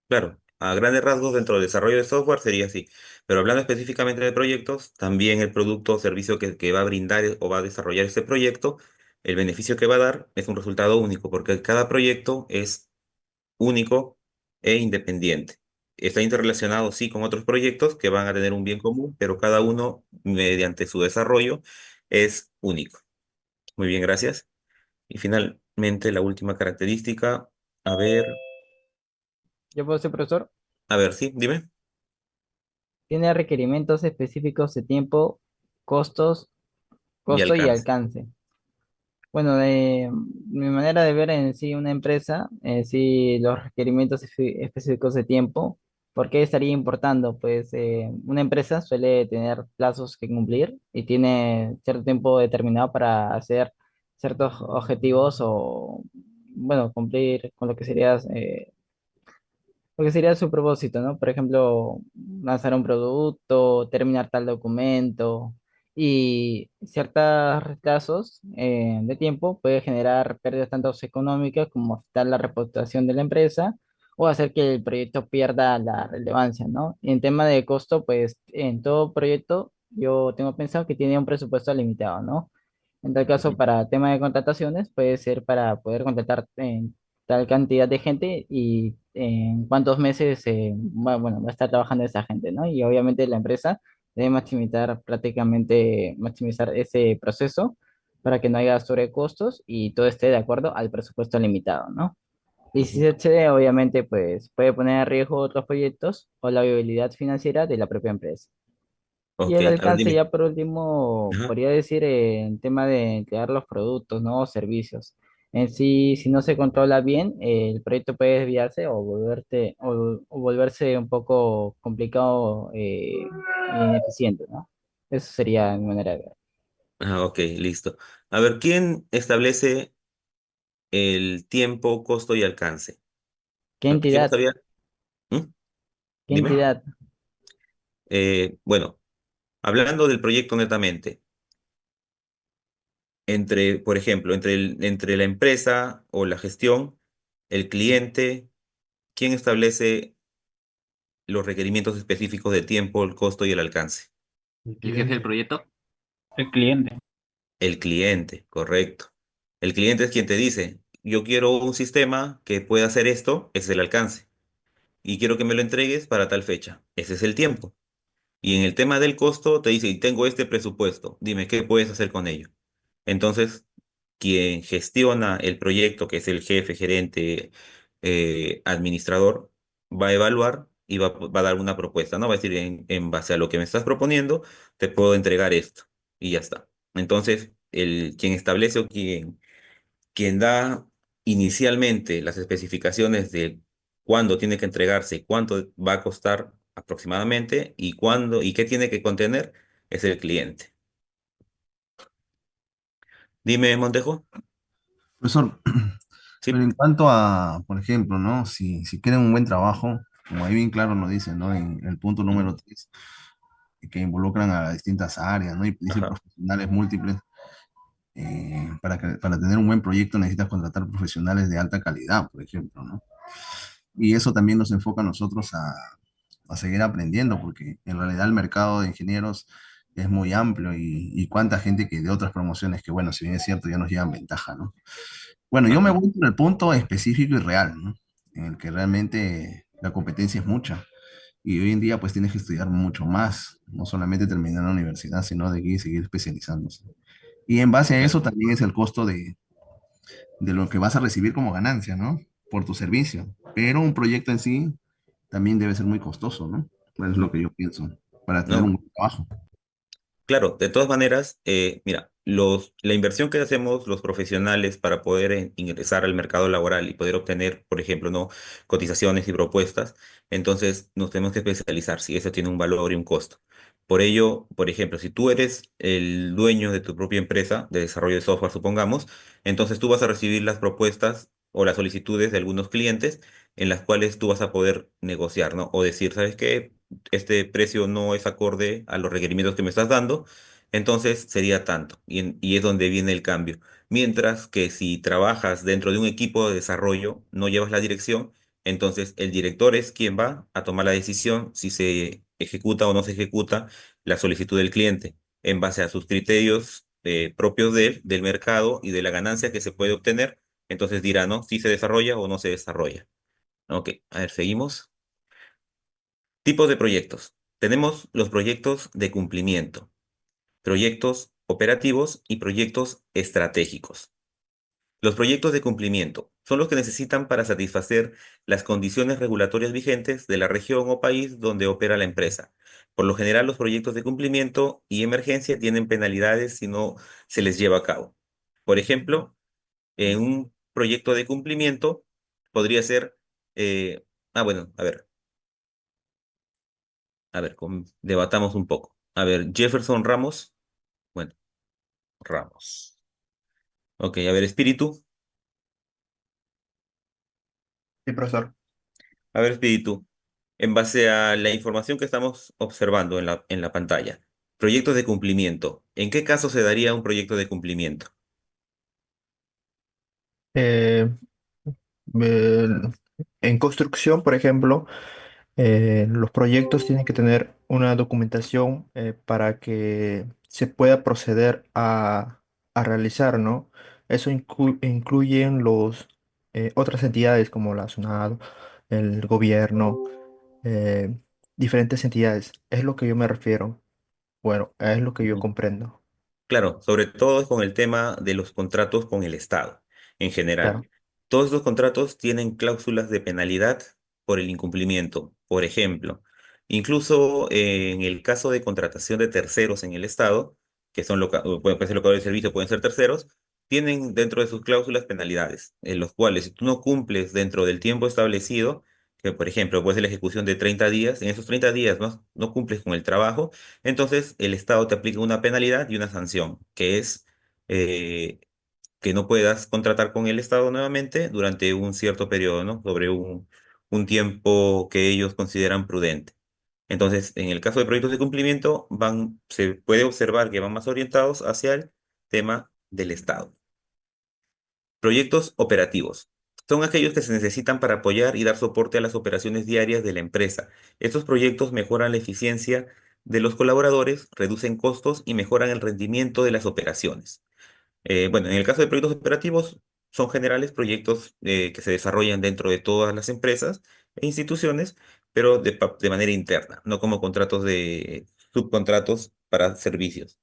Claro, a grandes rasgos dentro del desarrollo de software sería así, pero hablando específicamente de proyectos, también el producto o servicio que va a brindar o va a desarrollar este proyecto, el beneficio que va a dar es un resultado único, porque cada proyecto es único e independiente. Está interrelacionado, sí, con otros proyectos que van a tener un bien común, pero cada uno, mediante su desarrollo, es único. Muy bien, gracias. Y finalmente, la última característica, a ver, ¿Yo puedo ser profesor? a ver, sí, dime. Tiene requerimientos específicos de tiempo, costos, Y costo y alcance. alcance. Bueno, mi manera de ver en sí una empresa, sí los requerimientos específicos de tiempo, ¿por qué estaría importando? Pues una empresa suele tener plazos que cumplir y tiene cierto tiempo determinado para hacer ciertos objetivos o, bueno, cumplir con lo que sería su propósito, ¿no? Por ejemplo, lanzar un producto, terminar tal documento y ciertos retrasos de tiempo puede generar pérdidas tanto económicas como afectar la reputación de la empresa o hacer que el proyecto pierda la relevancia, ¿no? Y en tema de costo, pues en todo proyecto yo tengo pensado que tiene un presupuesto limitado, ¿no? En tal caso, Ujú. para tema de contrataciones, puede ser para poder contratar en tal cantidad de gente y en cuántos meses bueno, va a estar trabajando esa gente, ¿no? Y obviamente la empresa debe maximizar ese proceso para que no haya sobrecostos y todo esté de acuerdo al presupuesto limitado, ¿no? Y si Ujú. se excede, obviamente, pues puede poner en riesgo otros proyectos o la viabilidad financiera de la propia empresa. Y Ok, el a ver, alcance dime. ya por último, Ajá. podría decir en tema de crear los productos, ¿no? O servicios. En sí, si no se controla bien, el proyecto puede desviarse o volverse un poco complicado e ineficiente, ¿no? Eso sería mi manera de ver. Ah, ok, listo. A ver, ¿quién establece el tiempo, costo y alcance? ¿Qué ¿Quién entidad? sabía? ¿Mm? ¿Qué Dime. entidad? Bueno, hablando del proyecto netamente, entre, por ejemplo, entre la empresa o la gestión, el cliente, ¿quién establece los requerimientos específicos de tiempo, el costo y el alcance? ¿El jefe del proyecto? El cliente. El cliente, correcto. El cliente es quien te dice, yo quiero un sistema que pueda hacer esto, ese es el alcance, y quiero que me lo entregues para tal fecha, ese es el tiempo. Y en el tema del costo te dice, y tengo este presupuesto, dime qué puedes hacer con ello. Entonces, quien gestiona el proyecto, que es el jefe, gerente, administrador, va a evaluar y va a dar una propuesta, ¿no? Va a decir, en base a lo que me estás proponiendo, te puedo entregar esto y ya está. Entonces, quien establece o quien da inicialmente las especificaciones de cuándo tiene que entregarse, cuánto va a costar aproximadamente y cuándo y qué tiene que contener, es el cliente. Dime, Montejo. Profesor, pero Sí. en cuanto a, por ejemplo, ¿no? Si quieren un buen trabajo, como ahí bien claro nos dice, ¿no? En el punto Ujú. número 3 que involucran a las distintas áreas, ¿no? Y dice Ajá. profesionales múltiples. Para tener un buen proyecto necesitas contratar profesionales de alta calidad, por ejemplo, ¿no? Y eso también nos enfoca a nosotros a seguir aprendiendo, porque en realidad el mercado de ingenieros es muy amplio y cuánta gente que de otras promociones que, bueno, si bien es cierto, ya nos llevan ventaja, ¿no? Bueno, yo me Ajá. voy por el punto específico y real, ¿no? En el que realmente la competencia es mucha. Y hoy en día pues tienes que estudiar mucho más, no solamente terminar la universidad, sino de que seguir especializándose. Y en base a eso Claro. también es el costo de lo que vas a recibir como ganancia, ¿no? Por tu servicio. Pero un proyecto en sí también debe ser muy costoso, ¿no? Pues es lo que yo pienso, para tener un No, buen trabajo. claro, de todas maneras, mira, la inversión que hacemos los profesionales para poder ingresar al mercado laboral y poder obtener, por ejemplo, ¿no? cotizaciones y propuestas, entonces nos tenemos que especializar si eso tiene un valor y un costo. Por ello, por ejemplo, si tú eres el dueño de tu propia empresa de desarrollo de software, supongamos, entonces tú vas a recibir las propuestas o las solicitudes de algunos clientes en las cuales tú vas a poder negociar, ¿no? O decir, ¿sabes qué? Este precio no es acorde a los requerimientos que me estás dando, entonces sería tanto. Y es donde viene el cambio. Mientras que si trabajas dentro de un equipo de desarrollo, no llevas la dirección, entonces el director es quien va a tomar la decisión si se ejecuta o no se ejecuta la solicitud del cliente en base a sus criterios propios de él, del mercado y de la ganancia que se puede obtener. Entonces dirá, ¿no? Si se desarrolla o no se desarrolla. Ok, a ver, seguimos. Tipos de proyectos. Tenemos los proyectos de cumplimiento, proyectos operativos y proyectos estratégicos. Los proyectos de cumplimiento son los que necesitan para satisfacer las condiciones regulatorias vigentes de la región o país donde opera la empresa. Por lo general, los proyectos de cumplimiento y emergencia tienen penalidades si no se les lleva a cabo. Por ejemplo, en un proyecto de cumplimiento podría ser, bueno, a ver, debatamos un poco. A ver, Jefferson Ramos. Bueno, Ramos. Ok, a ver, Espíritu. Sí, profesor. A ver, Espíritu. En base a la información que estamos observando en la pantalla, proyectos de cumplimiento. ¿En qué caso se daría un proyecto de cumplimiento? Eh, el- en construcción, por ejemplo, los proyectos tienen que tener una documentación para que se pueda proceder a realizar, ¿no? Eso incluyen otras entidades como la SUNAD, el gobierno, eh, diferentes entidades. Es lo que yo me refiero. Bueno, es lo que yo Ujú. comprendo. Claro, sobre todo con el tema de los contratos con el Estado en general. Claro. Todos los contratos tienen cláusulas de penalidad por el incumplimiento. Por ejemplo, incluso en el caso de contratación de terceros en el Estado, que son pueden ser locadores de servicio, pueden ser terceros, tienen dentro de sus cláusulas penalidades, en los cuales si tú no cumples dentro del tiempo establecido, que por ejemplo puede ser la ejecución de 30 días, en esos 30 días no cumples con el trabajo, entonces el Estado te aplica una penalidad y una sanción, que es eh, que no puedas contratar con el Estado nuevamente durante un cierto periodo, ¿no? Sobre un tiempo que ellos consideran prudente. Entonces, en el caso de proyectos de cumplimiento, se puede observar que van más orientados hacia el tema del Estado. Proyectos operativos. Son aquellos que se necesitan para apoyar y dar soporte a las operaciones diarias de la empresa. Estos proyectos mejoran la eficiencia de los colaboradores, reducen costos y mejoran el rendimiento de las operaciones. Bueno, en el caso de proyectos operativos, son generales proyectos que se desarrollan dentro de todas las empresas e instituciones, pero de manera interna, no como contratos de subcontratos para servicios.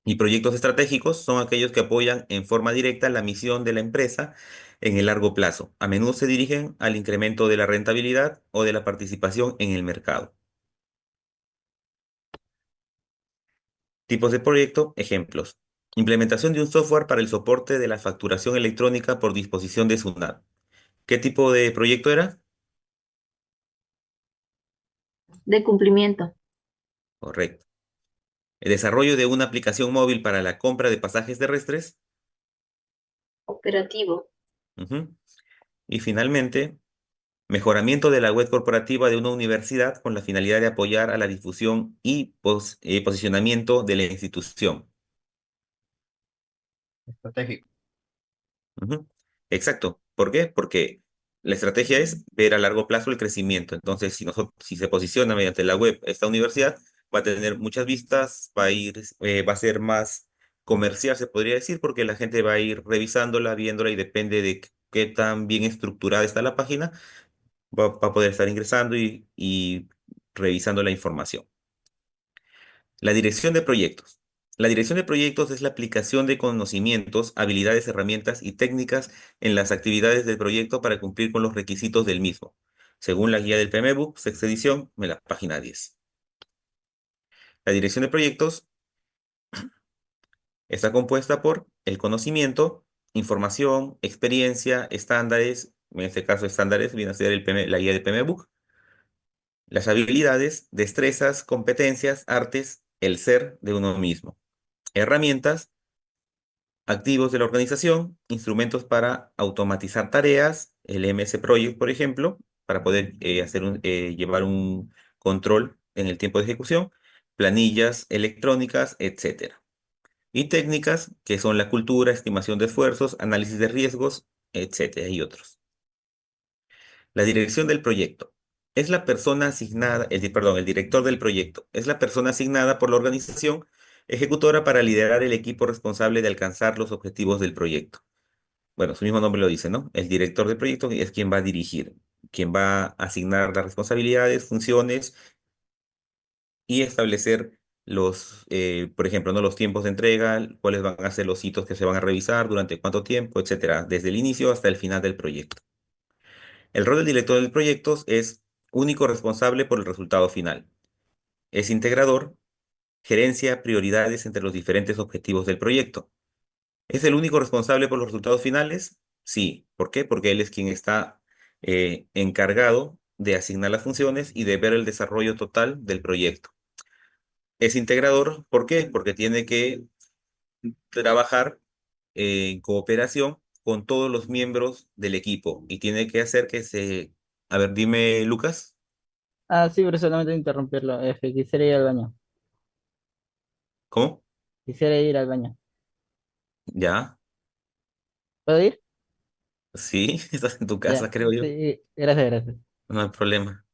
Y proyectos estratégicos son aquellos que apoyan en forma directa la misión de la empresa en el largo plazo. A menudo se dirigen al incremento de la rentabilidad o de la participación en el mercado. Tipos de proyecto, ejemplos. Implementación de un software para el soporte de la facturación electrónica por disposición de SUNAT. ¿Qué tipo de proyecto era? De cumplimiento. Correcto. El desarrollo de una aplicación móvil para la compra de pasajes terrestres. Operativo. Ujú. Y finalmente, mejoramiento de la web corporativa de una universidad con la finalidad de apoyar a la difusión y posicionamiento de la institución. Estratégico. Ujú. Exacto. ¿Por qué? Porque la estrategia es ver a largo plazo el crecimiento. Entonces, si se posiciona mediante la web esta universidad, va a tener muchas vistas, va a ser más comercial, se podría decir, porque la gente va a ir revisándola, viéndola y depende de qué tan bien estructurada está la página, va a poder estar ingresando y revisando la información. La dirección de proyectos. La dirección de proyectos es la aplicación de conocimientos, habilidades, herramientas y técnicas en las actividades del proyecto para cumplir con los requisitos del mismo, según la guía del PMBOK, sexta edición, en la página 10. La dirección de proyectos está compuesta por el conocimiento, información, experiencia, estándares, en este caso estándares viene a ser la guía del PMBOK, las habilidades, destrezas, competencias, artes, el ser de uno mismo, herramientas, activos de la organización, instrumentos para automatizar tareas, el MS Project, por ejemplo, para poder llevar un control en el tiempo de ejecución, planillas electrónicas, etcétera. Y técnicas que son la cultura, estimación de esfuerzos, análisis de riesgos, etcétera, y otros. La dirección del proyecto. Es la persona asignada, el director del proyecto. Es la persona asignada por la organización ejecutora para liderar el equipo responsable de alcanzar los objetivos del proyecto. Bueno, su mismo nombre lo dice, ¿no? El director del proyecto es quien va a dirigir, quien va a asignar las responsabilidades, funciones y establecer por ejemplo, ¿no? Los tiempos de entrega, cuáles van a ser los hitos que se van a revisar, durante cuánto tiempo, etcétera, desde el inicio hasta el final del proyecto. El rol del director del proyecto es único responsable por el resultado final. Es integrador, gerencia prioridades entre los diferentes objetivos del proyecto. ¿Es el único responsable por los resultados finales? Sí. ¿Por qué? Porque él es quien está encargado de asignar las funciones y de ver el desarrollo total del proyecto. Es integrador, ¿por qué? Porque tiene que trabajar en cooperación con todos los miembros del equipo y tiene que hacer que se... A ver, dime, Lucas. Ah, sí, pero solamente interrumpirlo. Quisiera ir al baño. ¿Cómo? Quisiera ir al baño. ¿Ya? ¿Puedo ir? Sí, estás en tu casa, Ya, creo yo. sí, gracias, gracias. No hay problema.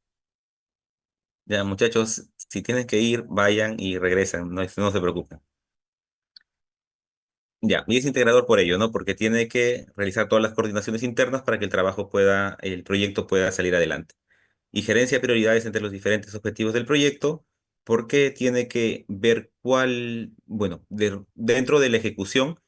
Ya, muchachos, si tienen que ir, vayan y regresan, no se preocupen. Ya, y es integrador por ello, ¿no? Porque tiene que realizar todas las coordinaciones internas para que el proyecto pueda salir adelante. Y gerencia de prioridades entre los diferentes objetivos del proyecto, porque tiene que ver bueno, dentro de la ejecución,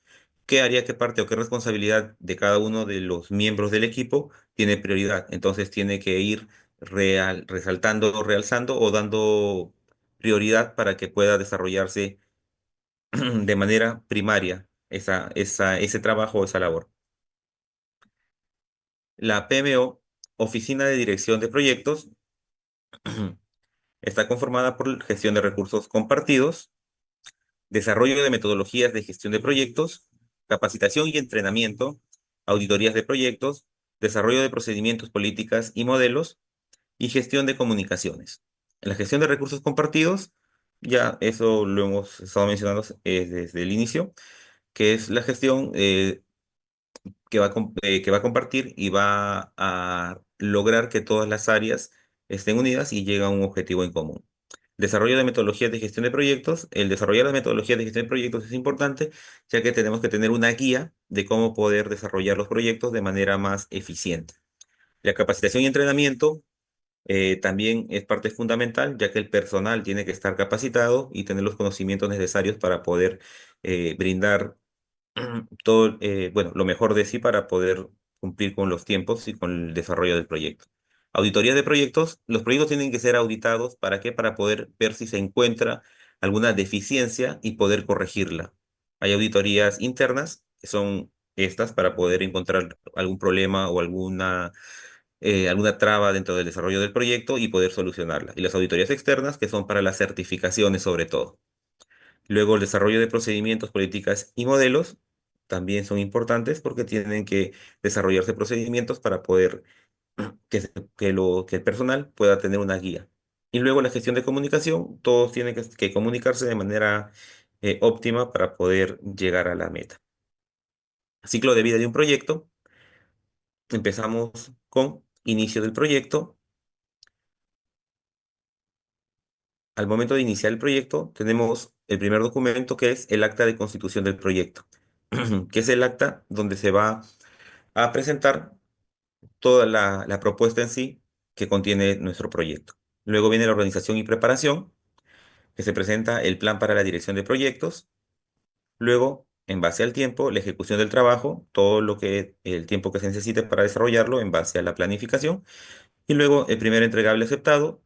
qué área, qué parte o qué responsabilidad de cada uno de los miembros del equipo tiene prioridad. Entonces tiene que ir resaltando, realzando o dando prioridad para que pueda desarrollarse de manera primaria ese trabajo o esa labor. La PMO, Oficina de Dirección de Proyectos, está conformada por gestión de recursos compartidos, desarrollo de metodologías de gestión de proyectos, capacitación y entrenamiento, auditorías de proyectos, desarrollo de procedimientos, políticas y modelos, y gestión de comunicaciones. En la gestión de recursos compartidos, ya eso lo hemos estado mencionando desde el inicio, que es la gestión que va a compartir y va a lograr que todas las áreas estén unidas y lleguen a un objetivo en común. Desarrollo de metodologías de gestión de proyectos. El desarrollar las metodologías de gestión de proyectos es importante, ya que tenemos que tener una guía de cómo poder desarrollar los proyectos de manera más eficiente. La capacitación y entrenamiento también es parte fundamental, ya que el personal tiene que estar capacitado y tener los conocimientos necesarios para poder brindar todo, bueno, lo mejor de sí para poder cumplir con los tiempos y con el desarrollo del proyecto. Auditoría de proyectos. Los proyectos tienen que ser auditados. ¿Para qué? Para poder ver si se encuentra alguna deficiencia y poder corregirla. Hay auditorías internas, que son estas, para poder encontrar algún problema o alguna traba dentro del desarrollo del proyecto y poder solucionarla. Y las auditorías externas, que son para las certificaciones sobre todo. Luego, el desarrollo de procedimientos, políticas y modelos también son importantes porque tienen que desarrollarse procedimientos para poder que el personal pueda tener una guía. Y luego la gestión de comunicación, todos tienen que comunicarse de manera óptima para poder llegar a la meta. Ciclo de vida de un proyecto. Empezamos con inicio del proyecto. Al momento de iniciar el proyecto, tenemos el primer documento que es el acta de constitución del proyecto, que es el acta donde se va a presentar toda la propuesta en sí que contiene nuestro proyecto. Luego viene la organización y preparación, que se presenta el plan para la dirección de proyectos. Luego, en base al tiempo, la ejecución del trabajo, todo el tiempo que se necesite para desarrollarlo en base a la planificación. Y luego el primer entregable aceptado.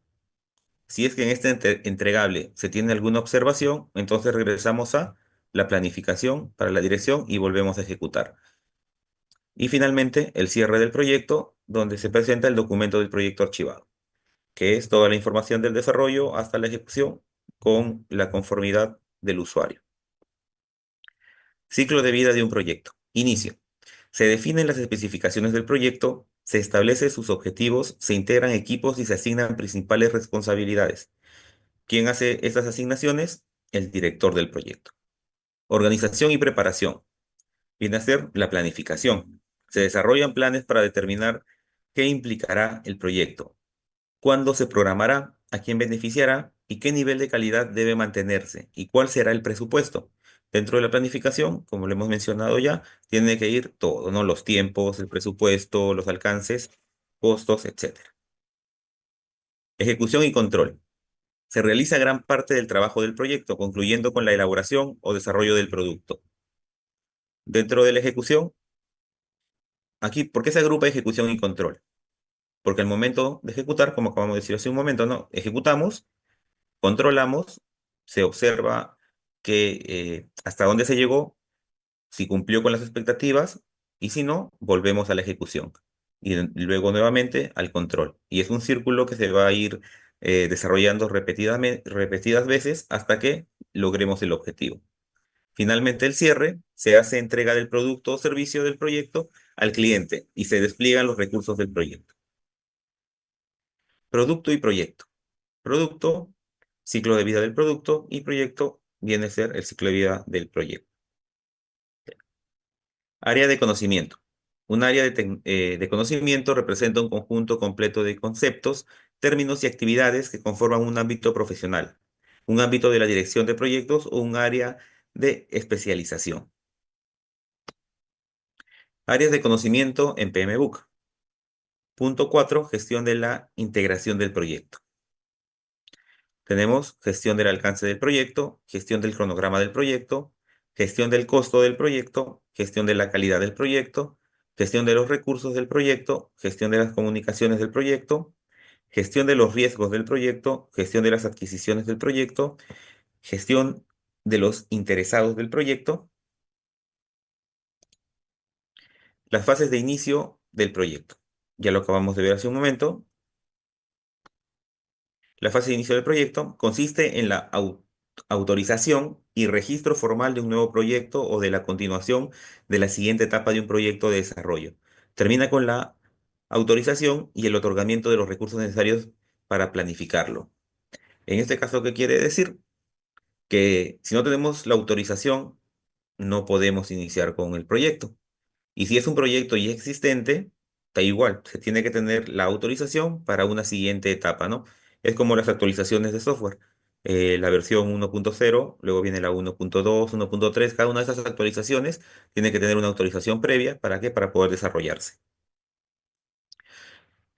Si es que en este entregable se tiene alguna observación, entonces regresamos a la planificación para la dirección y volvemos a ejecutar. Y finalmente, el cierre del proyecto, donde se presenta el documento del proyecto archivado, que es toda la información del desarrollo hasta la ejecución con la conformidad del usuario. Ciclo de vida de un proyecto. Inicio. Se definen las especificaciones del proyecto, se establecen sus objetivos, se integran equipos y se asignan principales responsabilidades. ¿Quién hace estas asignaciones? El director del proyecto. Organización y preparación. Viene a ser la planificación. Se desarrollan planes para determinar qué implicará el proyecto, cuándo se programará, a quién beneficiará y qué nivel de calidad debe mantenerse y cuál será el presupuesto. Dentro de la planificación, como lo hemos mencionado ya, tiene que ir todo, ¿no? Los tiempos, el presupuesto, los alcances, costos, etcétera. Ejecución y control. Se realiza gran parte del trabajo del proyecto, concluyendo con la elaboración o desarrollo del producto. Dentro de la ejecución, aquí, ¿por qué se agrupa ejecución y control? Porque al momento de ejecutar, como acabamos de decir hace un momento, ¿no? Ejecutamos, controlamos, se observa hasta dónde se llegó, si cumplió con las expectativas, y si no, volvemos a la ejecución. Y luego nuevamente al control. Y es un círculo que se va a ir desarrollando repetidas veces hasta que logremos el objetivo. Finalmente, el cierre se hace entrega del producto o servicio del proyecto al cliente y se despliegan los recursos del proyecto. Producto y proyecto. Producto, ciclo de vida del producto, y proyecto viene a ser el ciclo de vida del proyecto. Área de conocimiento. Un área de conocimiento representa un conjunto completo de conceptos, términos y actividades que conforman un ámbito profesional, un ámbito de la dirección de proyectos o un área de especialización. Áreas de conocimiento en PMBOK. Punto 4. Gestión de la integración del proyecto. Tenemos gestión del alcance del proyecto, gestión del cronograma del proyecto, gestión del costo del proyecto, gestión de la calidad del proyecto, gestión de los recursos del proyecto, gestión de las comunicaciones del proyecto, gestión de los riesgos del proyecto, gestión de las adquisiciones del proyecto, gestión de los interesados del proyecto, las fases de inicio del proyecto. Ya lo acabamos de ver hace un momento. La fase de inicio del proyecto consiste en la autorización y registro formal de un nuevo proyecto o de la continuación de la siguiente etapa de un proyecto de desarrollo. Termina con la autorización y el otorgamiento de los recursos necesarios para planificarlo. En este caso, ¿qué quiere decir? Que si no tenemos la autorización, no podemos iniciar con el proyecto. Y si es un proyecto ya existente, da igual, se tiene que tener la autorización para una siguiente etapa, ¿no? Es como las actualizaciones de software. La versión 1.0, luego viene la 1.2, 1.3, cada una de esas actualizaciones tiene que tener una autorización previa. ¿Para qué? Para poder desarrollarse.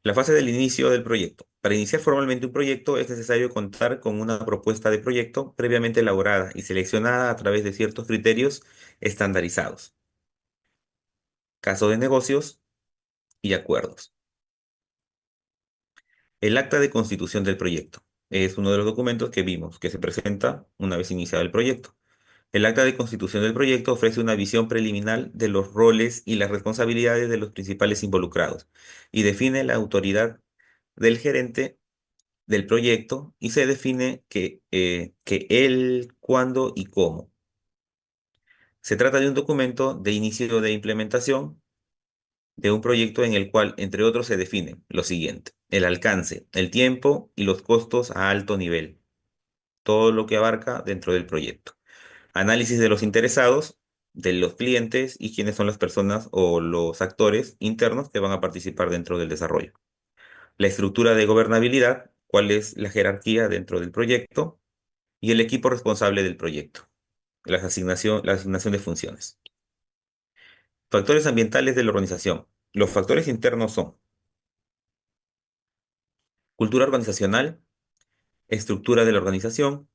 La fase del inicio del proyecto. Para iniciar formalmente un proyecto es necesario contar con una propuesta de proyecto previamente elaborada y seleccionada a través de ciertos criterios estandarizados. Caso de negocios y acuerdos. El acta de constitución del proyecto es uno de los documentos que vimos que se presenta una vez iniciado el proyecto. El acta de constitución del proyecto ofrece una visión preliminar de los roles y las responsabilidades de los principales involucrados y define la autoridad del gerente del proyecto y se define que él, cuándo y cómo. Se trata de un documento de inicio de implementación de un proyecto en el cual, entre otros, se define lo siguiente: el alcance, el tiempo y los costos a alto nivel, todo lo que abarca dentro del proyecto. Análisis de los interesados, de los clientes y quiénes son las personas o los actores internos que van a participar dentro del desarrollo. La estructura de gobernabilidad, cuál es la jerarquía dentro del proyecto y el equipo responsable del proyecto, la asignación de funciones. Factores ambientales de la organización. Los factores internos son cultura organizacional, estructura de la organización,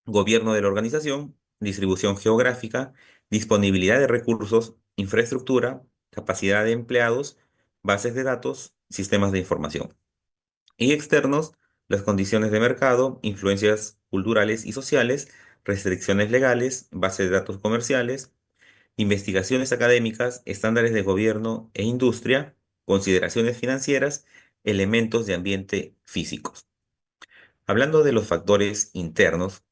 gobierno de la organización, distribución geográfica, disponibilidad de recursos, infraestructura, capacidad de empleados, bases de datos, sistemas de información. Y externos, las condiciones de mercado, influencias culturales y sociales, restricciones legales, bases de datos comerciales, investigaciones académicas, estándares de gobierno e industria, consideraciones financieras, elementos de ambiente físicos. Hablando de los factores internos,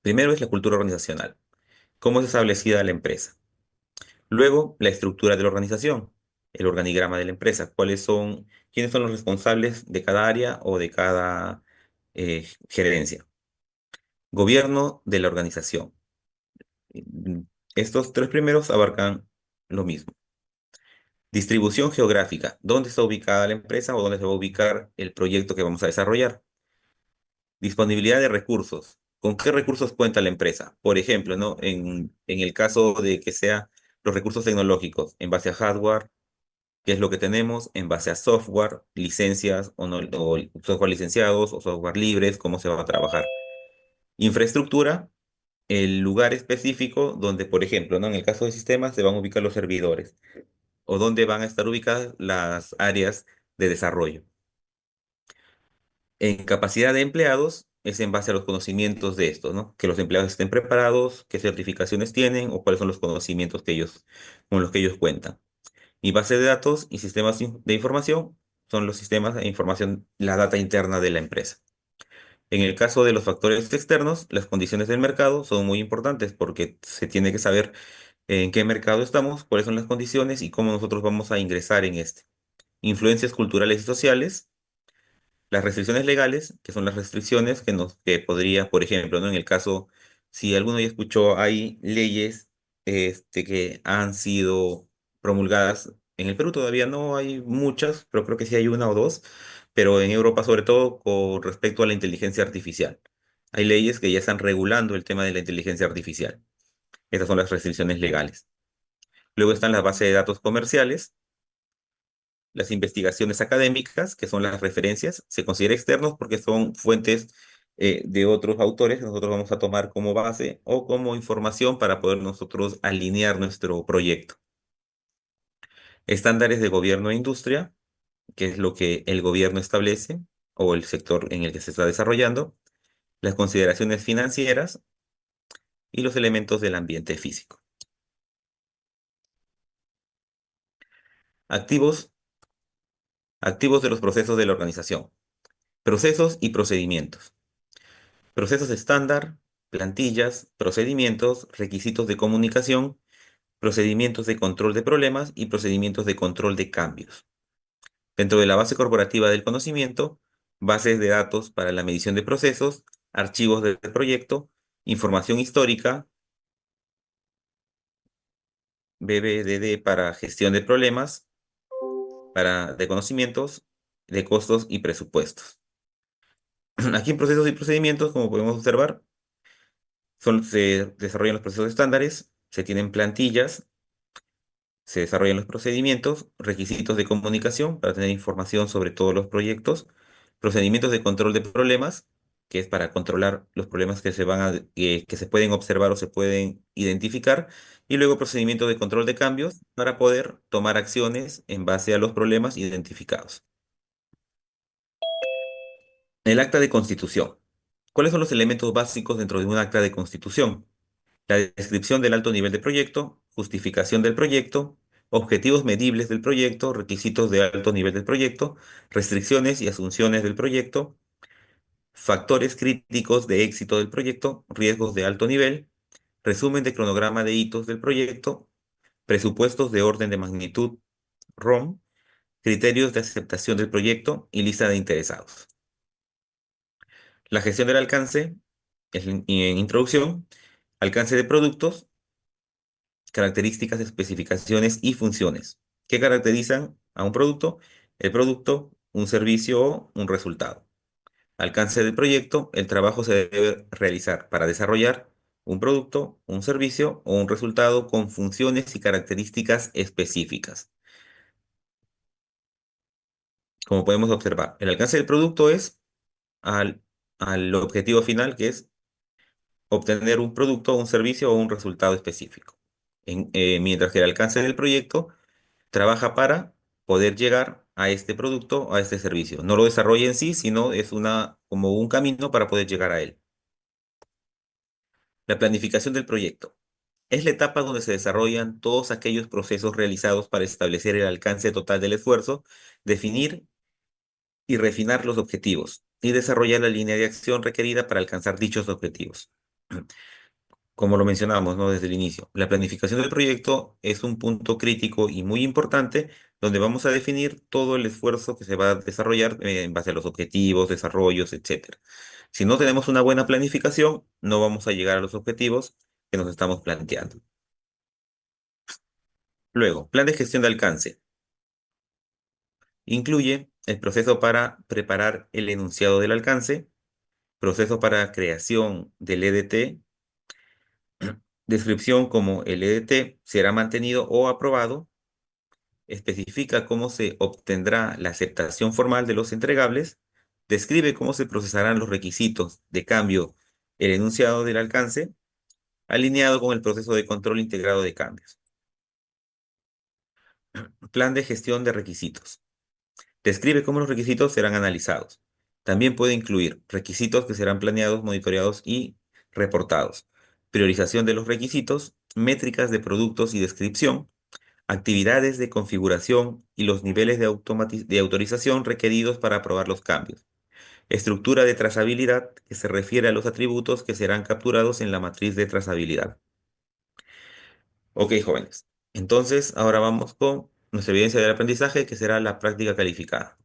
primero es la cultura organizacional. ¿Cómo es establecida la empresa? Luego, la estructura de la organización, el organigrama de la empresa, quiénes son los responsables de cada área o de cada gerencia. Gobierno de la organización. Mm, Estos tres primeros abarcan lo mismo. Distribución geográfica, ¿dónde está ubicada la empresa o dónde se va a ubicar el proyecto que vamos a desarrollar? Disponibilidad de recursos. ¿Con qué recursos cuenta la empresa? Por ejemplo, ¿no? En el caso de que sea los recursos tecnológicos, en base a hardware, ¿qué es lo que tenemos? En base a software, licencias o, no, o software licenciados o software libres, ¿cómo se va a trabajar? Infraestructura, el lugar específico donde, por ejemplo, ¿no? En el caso de sistemas, se van a ubicar los servidores o dónde van a estar ubicadas las áreas de desarrollo. En capacidad de empleados es en base a los conocimientos de estos, ¿no? Que los empleados estén preparados, qué certificaciones tienen o cuáles son los conocimientos con los que ellos cuentan. Y base de datos y sistemas de información son los sistemas de información, la data interna de la empresa. En el caso de los factores externos, las condiciones del mercado son muy importantes porque se tiene que saber en qué mercado estamos, cuáles son las condiciones y cómo nosotros vamos a ingresar en este. Influencias culturales y sociales. Las restricciones legales, que son las restricciones que podría, por ejemplo, ¿no? En el caso, si alguno ya escuchó, hay leyes que han sido promulgadas. En el Perú todavía no hay muchas, pero creo que sí hay una o dos, pero en Europa sobre todo con respecto a la inteligencia artificial. Hay leyes que ya están regulando el tema de la inteligencia artificial. Estas son las restricciones legales. Luego están las bases de datos comerciales, las investigaciones académicas, que son las referencias, se considera externos porque son fuentes de otros autores que nosotros vamos a tomar como base o como información para poder nosotros alinear nuestro proyecto. Estándares de gobierno e industria, que es lo que el gobierno establece o el sector en el que se está desarrollando. Las consideraciones financieras, y los elementos del ambiente físico. Activos, activos de los procesos de la organización. Procesos y procedimientos. Procesos estándar, plantillas, procedimientos, requisitos de comunicación, procedimientos de control de problemas y procedimientos de control de cambios. Dentro de la base corporativa del conocimiento, bases de datos para la medición de procesos, archivos del proyecto, información histórica, BBDD para gestión de problemas, de conocimientos, de costos y presupuestos. Aquí en procesos y procedimientos, como podemos observar, se desarrollan los procesos estándares, se tienen plantillas, se desarrollan los procedimientos, requisitos de comunicación para tener información sobre todos los proyectos, procedimientos de control de problemas, que es para controlar los problemas que se pueden observar o se pueden identificar, y luego procedimientos de control de cambios para poder tomar acciones en base a los problemas identificados. El acta de constitución. ¿Cuáles son los elementos básicos dentro de un acta de constitución? La descripción del alto nivel de proyecto, justificación del proyecto, objetivos medibles del proyecto, requisitos de alto nivel del proyecto, restricciones y asunciones del proyecto, factores críticos de éxito del proyecto, riesgos de alto nivel, resumen de cronograma de hitos del proyecto, presupuestos de orden de magnitud ROM, criterios de aceptación del proyecto y lista de interesados. La gestión del alcance, en introducción, alcance de productos, características, especificaciones y funciones. ¿Qué caracterizan a un producto? El producto, un servicio o un resultado. Alcance del proyecto, el trabajo se debe realizar para desarrollar un producto, un servicio o un resultado con funciones y características específicas. Como podemos observar, el alcance del producto es al objetivo final, que es obtener un producto, un servicio o un resultado específico. Mientras que el alcance del proyecto trabaja para poder llegar a este producto, a este servicio. No lo desarrolla en sí, sino es como un camino para poder llegar a él. La planificación del proyecto. Es la etapa donde se desarrollan todos aquellos procesos realizados para establecer el alcance total del esfuerzo, definir y refinar los objetivos y desarrollar la línea de acción requerida para alcanzar dichos objetivos. Como lo mencionábamos, ¿no? Desde el inicio, la planificación del proyecto es un punto crítico y muy importante donde vamos a definir todo el esfuerzo que se va a desarrollar en base a los objetivos, desarrollos, etcétera. Si no tenemos una buena planificación, no vamos a llegar a los objetivos que nos estamos planteando. Luego, plan de gestión de alcance. Incluye el proceso para preparar el enunciado del alcance, proceso para creación del EDT, descripción como el EDT será mantenido o aprobado, especifica cómo se obtendrá la aceptación formal de los entregables, describe cómo se procesarán los requisitos de cambio, el enunciado del alcance, alineado con el proceso de control integrado de cambios. Plan de gestión de requisitos. Describe cómo los requisitos serán analizados. También puede incluir requisitos que serán planeados, monitoreados y reportados. Priorización de los requisitos, métricas de productos y descripción, actividades de configuración y los niveles de autorización requeridos para aprobar los cambios. Estructura de trazabilidad que se refiere a los atributos que serán capturados en la matriz de trazabilidad. Ok, jóvenes. Entonces, ahora vamos con nuestra evidencia del aprendizaje, que será la práctica calificada.